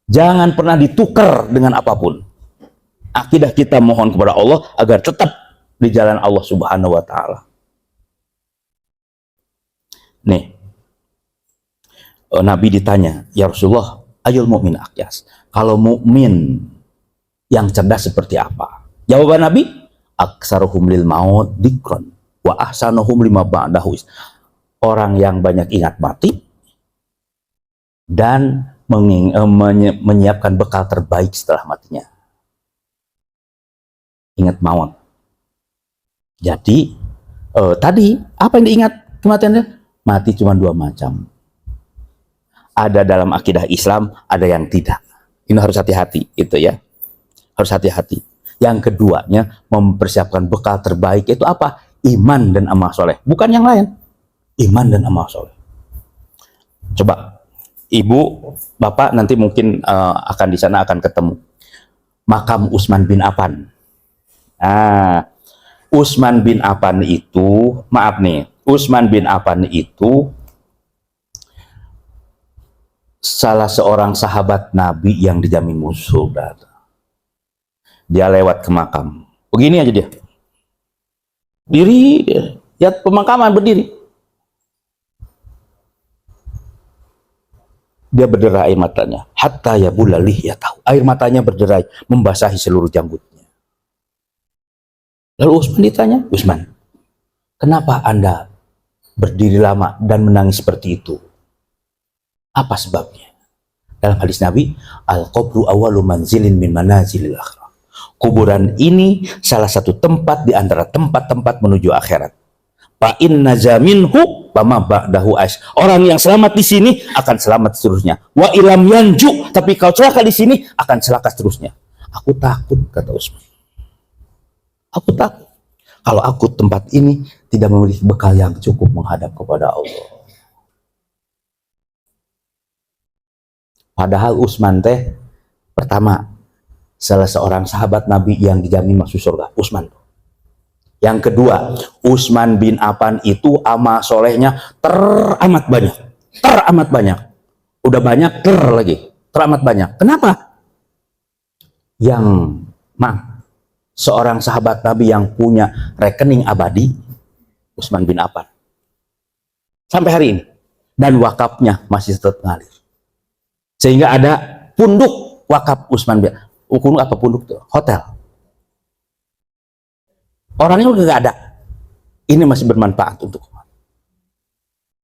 Jangan pernah ditukar dengan apapun. Akidah kita mohon kepada Allah agar tetap di jalan Allah Subhanahu wa taala. Nih. Nabi ditanya, "Ya Rasulullah, ayul mu'min aqyas?" Kalau mukmin yang cerdas seperti apa? Jawaban Nabi, aksaruhum lil maut dzikran wa ahsanuhum lima ba'dahu. Orang yang banyak ingat mati dan menyiapkan bekal terbaik setelah matinya. Ingat maut. Jadi tadi apa yang diingat kematiannya? Mati cuma dua macam. Ada dalam akidah Islam, ada yang tidak. Ini harus hati-hati, itu ya. Harus hati-hati. Yang keduanya, mempersiapkan bekal terbaik itu apa? Iman dan amal soleh. Bukan yang lain. Iman dan amal soleh. Coba, Ibu, Bapak nanti mungkin akan di sana akan ketemu makam Utsman bin Affan. Utsman bin Affan itu, maaf nih, Utsman bin Affan itu salah seorang sahabat Nabi yang dijamin musuh. Dia lewat ke makam. Begini aja dia. Diri, lihat pemakaman berdiri. Dia berderai air matanya. Hatta ya bulalih ya tahu. Air matanya berderai, membasahi seluruh janggutnya. Lalu Utsman ditanya, Utsman, kenapa Anda berdiri lama dan menangis seperti itu? Apa sebabnya? Dalam hadis Nabi, al-qabru awwalu manzilin min manazilil akhirah. Kuburan ini salah satu tempat di antara tempat-tempat menuju akhirat. Fa inna zaminhu wa ma ba'dahu ais. Orang yang selamat di sini akan selamat seterusnya. Wa ilam yanju, tapi kalau celaka di sini akan celaka seterusnya. Aku takut, kata Utsman. Aku takut kalau aku tempat ini tidak memiliki bekal yang cukup menghadap kepada Allah. Padahal Utsman teh pertama salah seorang sahabat Nabi yang dijamin masuk surga, Utsman. Yang kedua, Utsman bin Affan itu amal solehnya teramat banyak. Teramat banyak. Udah banyak lagi. Teramat banyak. Kenapa? Yang seorang sahabat Nabi yang punya rekening abadi, Utsman bin Affan. Sampai hari ini. Dan wakafnya masih tetap ngalir. Sehingga ada punduk wakaf Utsman bin Affan. Kunung apa punduk tuh? Hotel. Orangnya udah nggak ada. Ini masih bermanfaat untuk umat.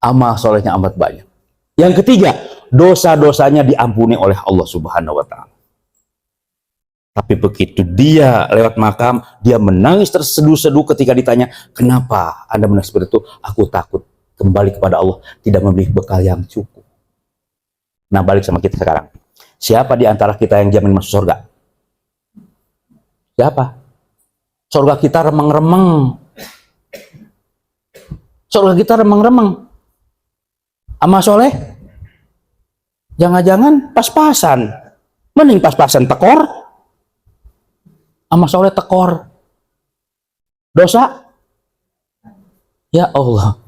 Amal solehnya amat banyak. Yang ketiga, dosa-dosanya diampuni oleh Allah Subhanahu wa Ta'ala. Tapi begitu dia lewat makam, dia menangis terseduh-seduh ketika ditanya, kenapa Anda menangis seperti itu? Aku takut kembali kepada Allah, tidak memiliki bekal yang cukup. Nah, balik sama kita sekarang. Siapa di antara kita yang jamin masuk surga? Siapa? Surga kita remeng-remeng. Surga kita remeng-remeng. Amal soleh? Jangan-jangan pas-pasan. Mending pas-pasan tekor. Amal soleh tekor. Dosa? Ya Allah.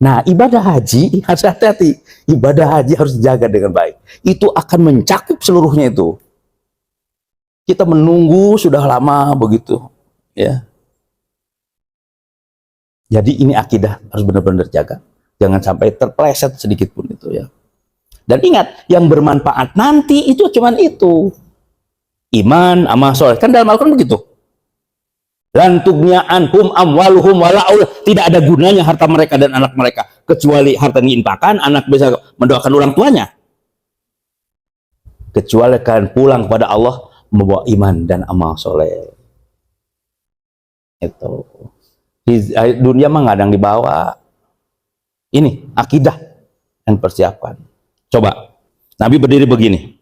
Nah, ibadah haji harus hati-hati. Ibadah haji harus dijaga dengan baik. Itu akan mencakup seluruhnya itu. Kita menunggu sudah lama begitu, ya. Jadi ini akidah harus benar-benar jaga. Jangan sampai terpleset sedikit pun itu, ya. Dan ingat, yang bermanfaat nanti itu cuman itu. Iman, amal soleh. Kan dalam Al-Quran begitu. Lantugnya anhum amwaluhum wala'ul. Tidak ada gunanya harta mereka dan anak mereka. Kecuali harta yang diinfakkan, anak bisa mendoakan orang tuanya. Kecuali kalian pulang kepada Allah, membawa iman dan amal soleh. Itu. Di dunia mah nggak ada yang dibawa. Ini, akidah yang persiapkan. Coba, Nabi berdiri begini.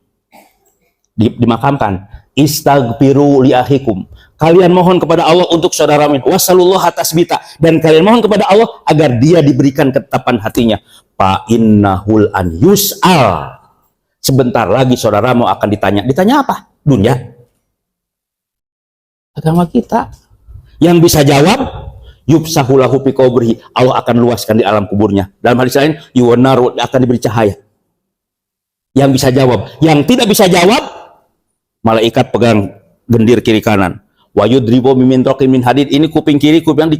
Dimakamkan. Istaghfiru li akhikum. Kalian mohon kepada Allah untuk saudara min. Wasallallahu tasbita. Dan kalian mohon kepada Allah agar dia diberikan ketetapan hatinya. Fa innahul an yus'al. Sebentar lagi saudaramu akan ditanya. Ditanya apa? Dunia. Agama kita. Yang bisa jawab, yubsahulahu fi qabrihi. Allah akan luaskan di alam kuburnya. Dalam hadis lain, yuwanaru akan diberi cahaya. Yang bisa jawab. Yang tidak bisa jawab, malaikat pegang gendir kiri kanan. Wa yudribu min troqin min hadid. Ini kuping kiri, kuping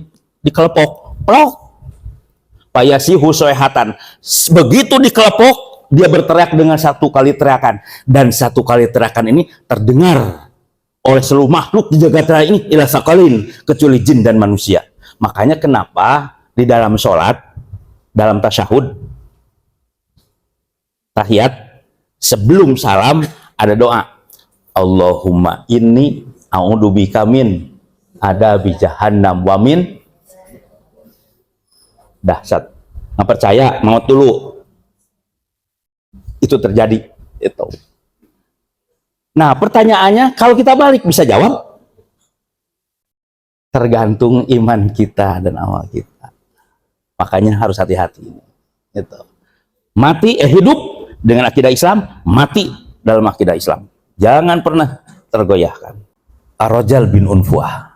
dikelepok. Plok. Payasihu soehatan. Begitu dikelepok, dia berteriak dengan satu kali teriakan. Dan satu kali teriakan ini terdengar oleh seluruh makhluk di jagat raya ini, ila sakalin, kecuali jin dan manusia. Makanya kenapa di dalam sholat, dalam tasyahud, tahiyat, sebelum salam ada doa. Allahumma inni a'udzubika min adabi jahannam wa min dahsyat. Nggak percaya, maut dulu. Itu terjadi. Itu. Nah, pertanyaannya, kalau kita balik bisa jawab? Tergantung iman kita dan amal kita. Makanya harus hati-hati. Itu. Mati, hidup dengan akidah Islam, mati dalam akidah Islam. Jangan pernah tergoyahkan. Ar-Rajal bin Unfuah.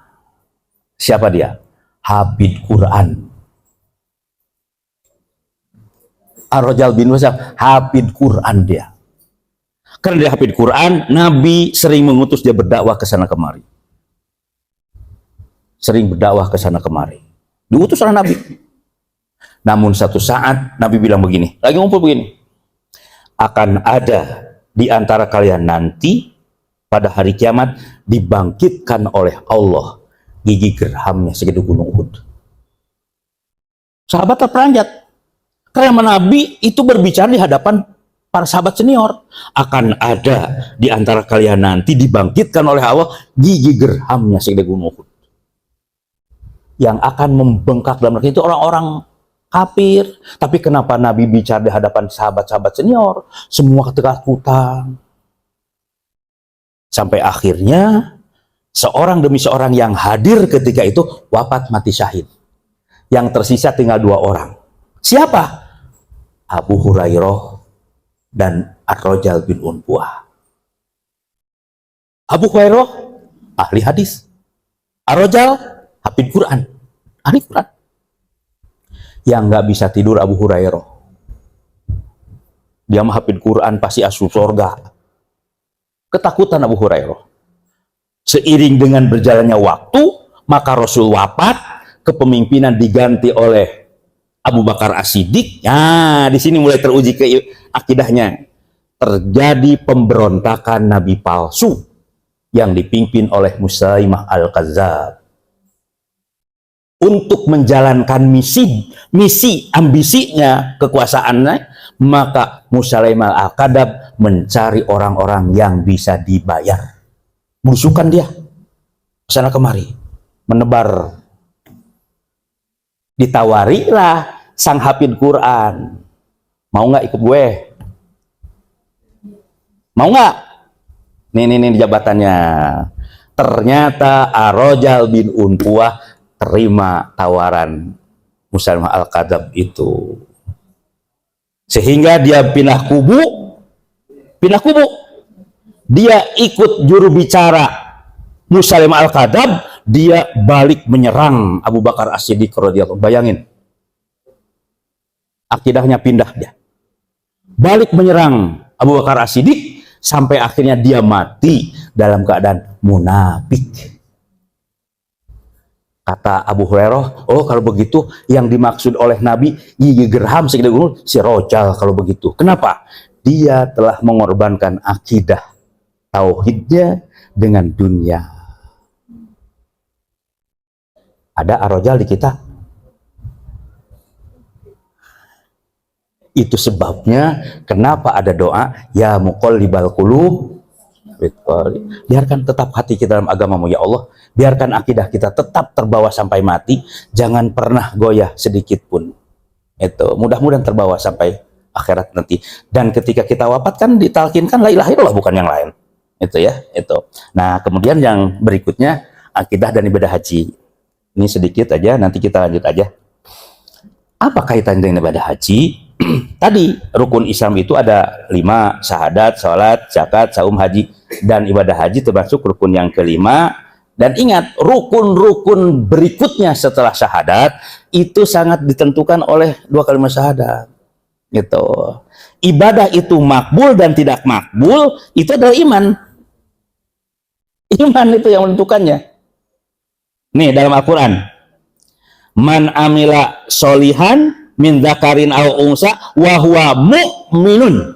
Siapa dia? Hafid Quran. Ar-Rajal bin Unfuah, hafid Quran dia. Karena dia hafid Quran, Nabi sering mengutus dia berdakwah ke sana kemari. Sering berdakwah ke sana kemari. Diutus oleh Nabi. Namun satu saat Nabi bilang begini, lagi ngumpul begini. Akan ada di antara kalian nanti pada hari kiamat dibangkitkan oleh Allah gigi gerhamnya segede gunung Uhud. Sahabat terperanjat. Karena Nabi itu berbicara di hadapan para sahabat senior. Akan ada di antara kalian nanti dibangkitkan oleh Allah gigi gerhamnya segede gunung Uhud. Yang akan membengkak dalam neraka itu orang-orang kafir. Tapi kenapa Nabi bicara di hadapan sahabat-sahabat senior? Semua ketakutan. Sampai akhirnya seorang demi seorang yang hadir ketika itu wafat mati syahid. Yang tersisa tinggal 2 orang. Siapa? Abu Hurairah dan Ar-Rajal bin Unfuah. Abu Hurairah ahli hadis. Ar-Rajal hafid Quran. Ahli Quran. Yang nggak bisa tidur Abu Hurairah. Dia mah hafid Quran pasti masuk surga. Ketakutan Abu Hurairah. Seiring dengan berjalannya waktu, maka Rasul wafat, kepemimpinan diganti oleh Abu Bakar As-Siddiq. Nah, di sini mulai teruji ke akidahnya. Terjadi pemberontakan Nabi palsu yang dipimpin oleh Musailimah Al-Kadzdzab untuk menjalankan misi ambisinya, kekuasaannya. Maka Musailimah Al-Kadzdzab mencari orang-orang yang bisa dibayar. Berusukan dia sana kemari, menebar. Ditawarilah sang hafid Quran, mau nggak ikut gue? Mau nggak? Nih jabatannya. Ternyata Ar-Rajal bin Unfuah terima tawaran Musailimah Al-Kadzdzab itu, sehingga dia pindah kubu. Dia ikut juru bicara Musailimah Al-Kadzdzab, dia balik menyerang Abu Bakar As-Siddiq radhiyallahu anhu. Bayangin, akidahnya pindah, dia balik menyerang Abu Bakar As-Siddiq sampai akhirnya dia mati dalam keadaan munafik. Kata Abu Hurairah, oh kalau begitu yang dimaksud oleh Nabi gigi gerham segede gunung si Rajal kalau begitu. Kenapa? Dia telah mengorbankan akidah tauhidnya dengan dunia. Ada Ar-Rajal di kita. Itu sebabnya kenapa ada doa ya muqallibal qulub, biarkan tetap hati kita dalam agamamu ya Allah, biarkan akidah kita tetap terbawa sampai mati, jangan pernah goyah sedikit pun. Itu mudah-mudahan terbawa sampai akhirat nanti. Dan ketika kita wafat kan ditalkinkan la ilaha illallah, bukan yang lain. Itu ya, itu. Nah, kemudian yang berikutnya akidah dan ibadah haji. Ini sedikit aja, nanti kita lanjut aja. Apa kaitan dengan ibadah haji? Tadi rukun Islam itu ada 5, syahadat, sholat, zakat, saum, haji. Dan ibadah haji termasuk rukun yang kelima. Dan ingat, rukun-rukun berikutnya setelah syahadat itu sangat ditentukan oleh 2 kalimat syahadat. Gitu. Ibadah itu makbul dan tidak makbul itu adalah iman. Iman itu yang menentukannya. Nih dalam Al-Quran, man amila solihan min dzakarin aw unsa wa huwa mu'minun.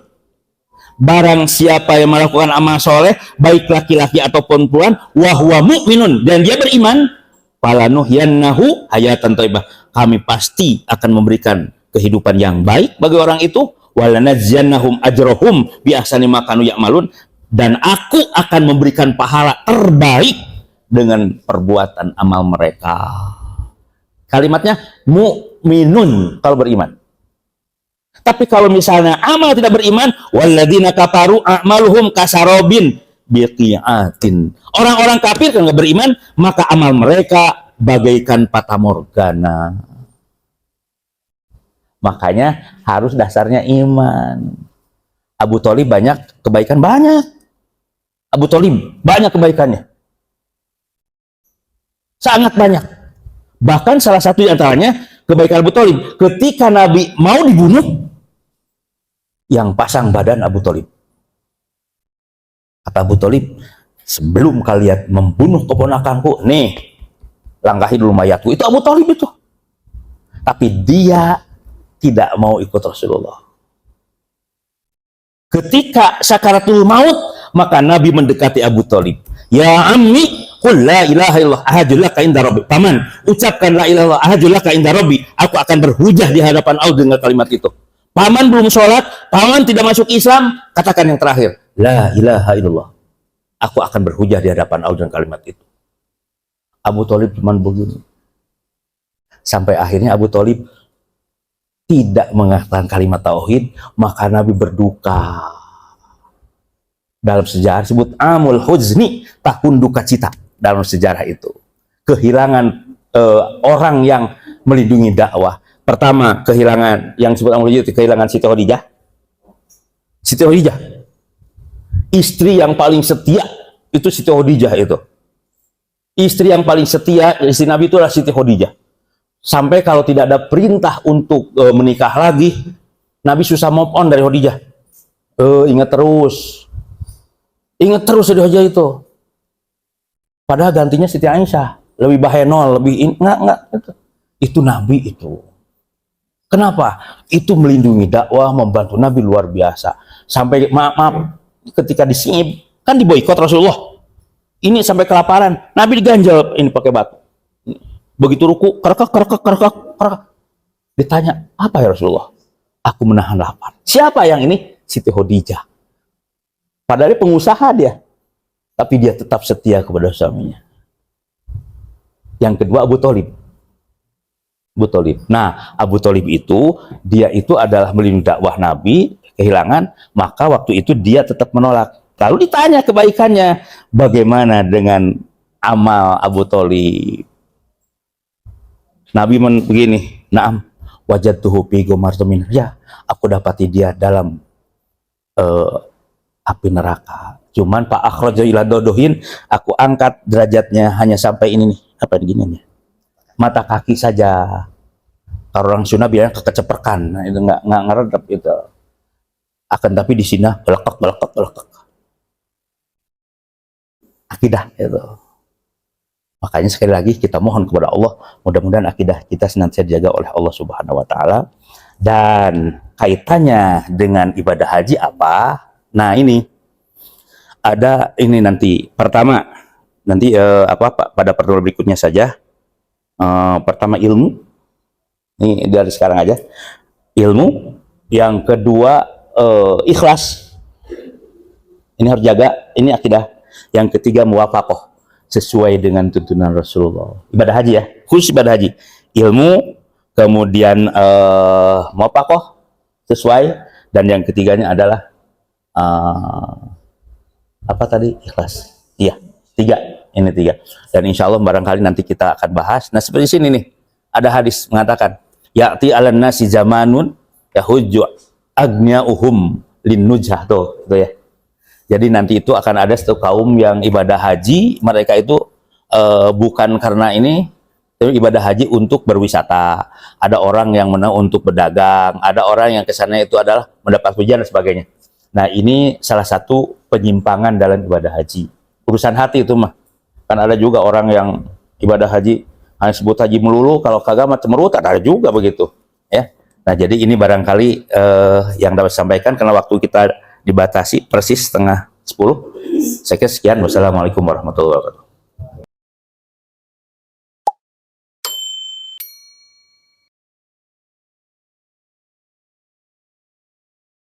Barang siapa yang melakukan amal soleh, baik laki-laki ataupun perempuan, wa huwa mu'minun, dan dia beriman, falanuhyannahu hayatan thayyibah, kami pasti akan memberikan kehidupan yang baik bagi orang itu, walanajziyannahum ajrahum bi ahsani ma kanu ya'malun, dan aku akan memberikan pahala terbaik dengan perbuatan amal mereka. Kalimatnya mu'minun kalau beriman. Tapi kalau misalnya amal tidak beriman, walladzina kafaru a'maluhum kasarobin biqi'atin. Orang-orang kafir yang nggak beriman, maka amal mereka bagaikan fata morgana. Makanya harus dasarnya iman. Abu Thalib banyak kebaikan, banyak. Abu Thalib banyak kebaikannya. Sangat banyak. Bahkan salah satu di antaranya kebaikan Abu Thalib, ketika Nabi mau dibunuh, yang pasang badan Abu Thalib. Kata Abu Thalib, sebelum kalian membunuh keponakanku, nih, langkahi dulu mayatku. Itu Abu Thalib itu. Tapi dia tidak mau ikut Rasulullah. Ketika sakaratul maut, maka Nabi mendekati Abu Thalib. Ya ammi, qul la ilaha illallah ahadulaka inda rabbi. Paman, ucapkan la ilaha illallah ahadulaka inda rabbi. Aku akan berhujah di hadapan Allah dengan kalimat itu. Paman belum sholat, paman tidak masuk Islam, katakan yang terakhir, la ilaha illallah. Aku akan berhujah di hadapan Allah dengan kalimat itu. Abu Thalib cuma begini. Sampai akhirnya Abu Thalib tidak mengatakan kalimat tauhid, maka Nabi berduka. Dalam sejarah disebut Amul Huzni, tahun duka cita dalam sejarah itu. Kehilangan orang yang melindungi dakwah. Pertama, kehilangan yang disebut Amul Huzni, kehilangan Siti Khadijah. Siti Khadijah, istri yang paling setia itu Siti Khadijah itu. Istri yang paling setia istri Nabi itu adalah Siti Khadijah. Sampai kalau tidak ada perintah untuk menikah lagi, Nabi susah move on dari Khadijah. Ingat terus Siti Khadijah itu. Padahal gantinya Siti Aisyah, lebih bahaya nol, lebih enggak itu Nabi itu. Kenapa? Itu melindungi dakwah, membantu Nabi luar biasa. Sampai maaf ketika disingip kan diboikot Rasulullah. Ini sampai kelaparan, Nabi diganjel ini pakai batu. Begitu ruku, kerekak, kerekak, kerekak, kerekak. Ditanya, apa ya Rasulullah? Aku menahan lapar. Siapa yang ini? Siti Khadijah. Padahal dia pengusaha dia, tapi dia tetap setia kepada suaminya. Yang kedua Abu Thalib. Abu Thalib. Nah, Abu Thalib itu, dia itu adalah melindungi dakwah Nabi, kehilangan, maka waktu itu dia tetap menolak. Lalu ditanya kebaikannya, bagaimana dengan amal Abu Thalib? Nabi begini, "Na'am, wajadtuhu fi gomartumin." Ya, aku dapati dia dalam api neraka. Cuman Pak akhraja ila dodohin, aku angkat derajatnya hanya sampai ini nih, apa begini nih, mata kaki saja. Kalau orang Sunda bilang kekeceperkan, nah, itu nggak ngeredep itu. Akan tapi di sini belekek belekek belekek. Akidah itu. Makanya sekali lagi kita mohon kepada Allah, mudah-mudahan akidah kita senantiasa dijaga oleh Allah Subhanahu wa taala. Dan kaitannya dengan ibadah haji apa? Nah, ini ada ini nanti. Pertama, nanti pada pertemuan berikutnya saja. Pertama ilmu. Ini dari sekarang aja. Ilmu. Yang kedua ikhlas. Ini harus jaga, ini akidah. Yang ketiga muwafaqah, sesuai dengan tuntunan Rasulullah. Ibadah haji ya, khusus ibadah haji. Ilmu, kemudian muwafaqah, sesuai, dan yang ketiganya adalah apa tadi? Ikhlas. Iya, tiga. Ini tiga. Dan insya Allah barangkali nanti kita akan bahas. Nah, seperti sini nih, ada hadis mengatakan, ya'ti 'alan nasi zamanun yahujju agnya'uhum linnujah, tuh, gitu ya. Jadi nanti itu akan ada satu kaum yang ibadah haji, mereka itu bukan karena ini, tapi ibadah haji untuk berwisata. Ada orang yang untuk berdagang, ada orang yang kesannya itu adalah mendapat pujian dan sebagainya. Nah, ini salah satu penyimpangan dalam ibadah haji. Urusan hati itu mah. Kan ada juga orang yang ibadah haji hanya sebut haji melulu, kalau kagak mah cemerut, ada juga begitu. Ya. Nah, jadi ini barangkali yang dapat disampaikan karena waktu kita dibatasi persis setengah 10. Saya kira sekian. Wassalamualaikum warahmatullahi wabarakatuh.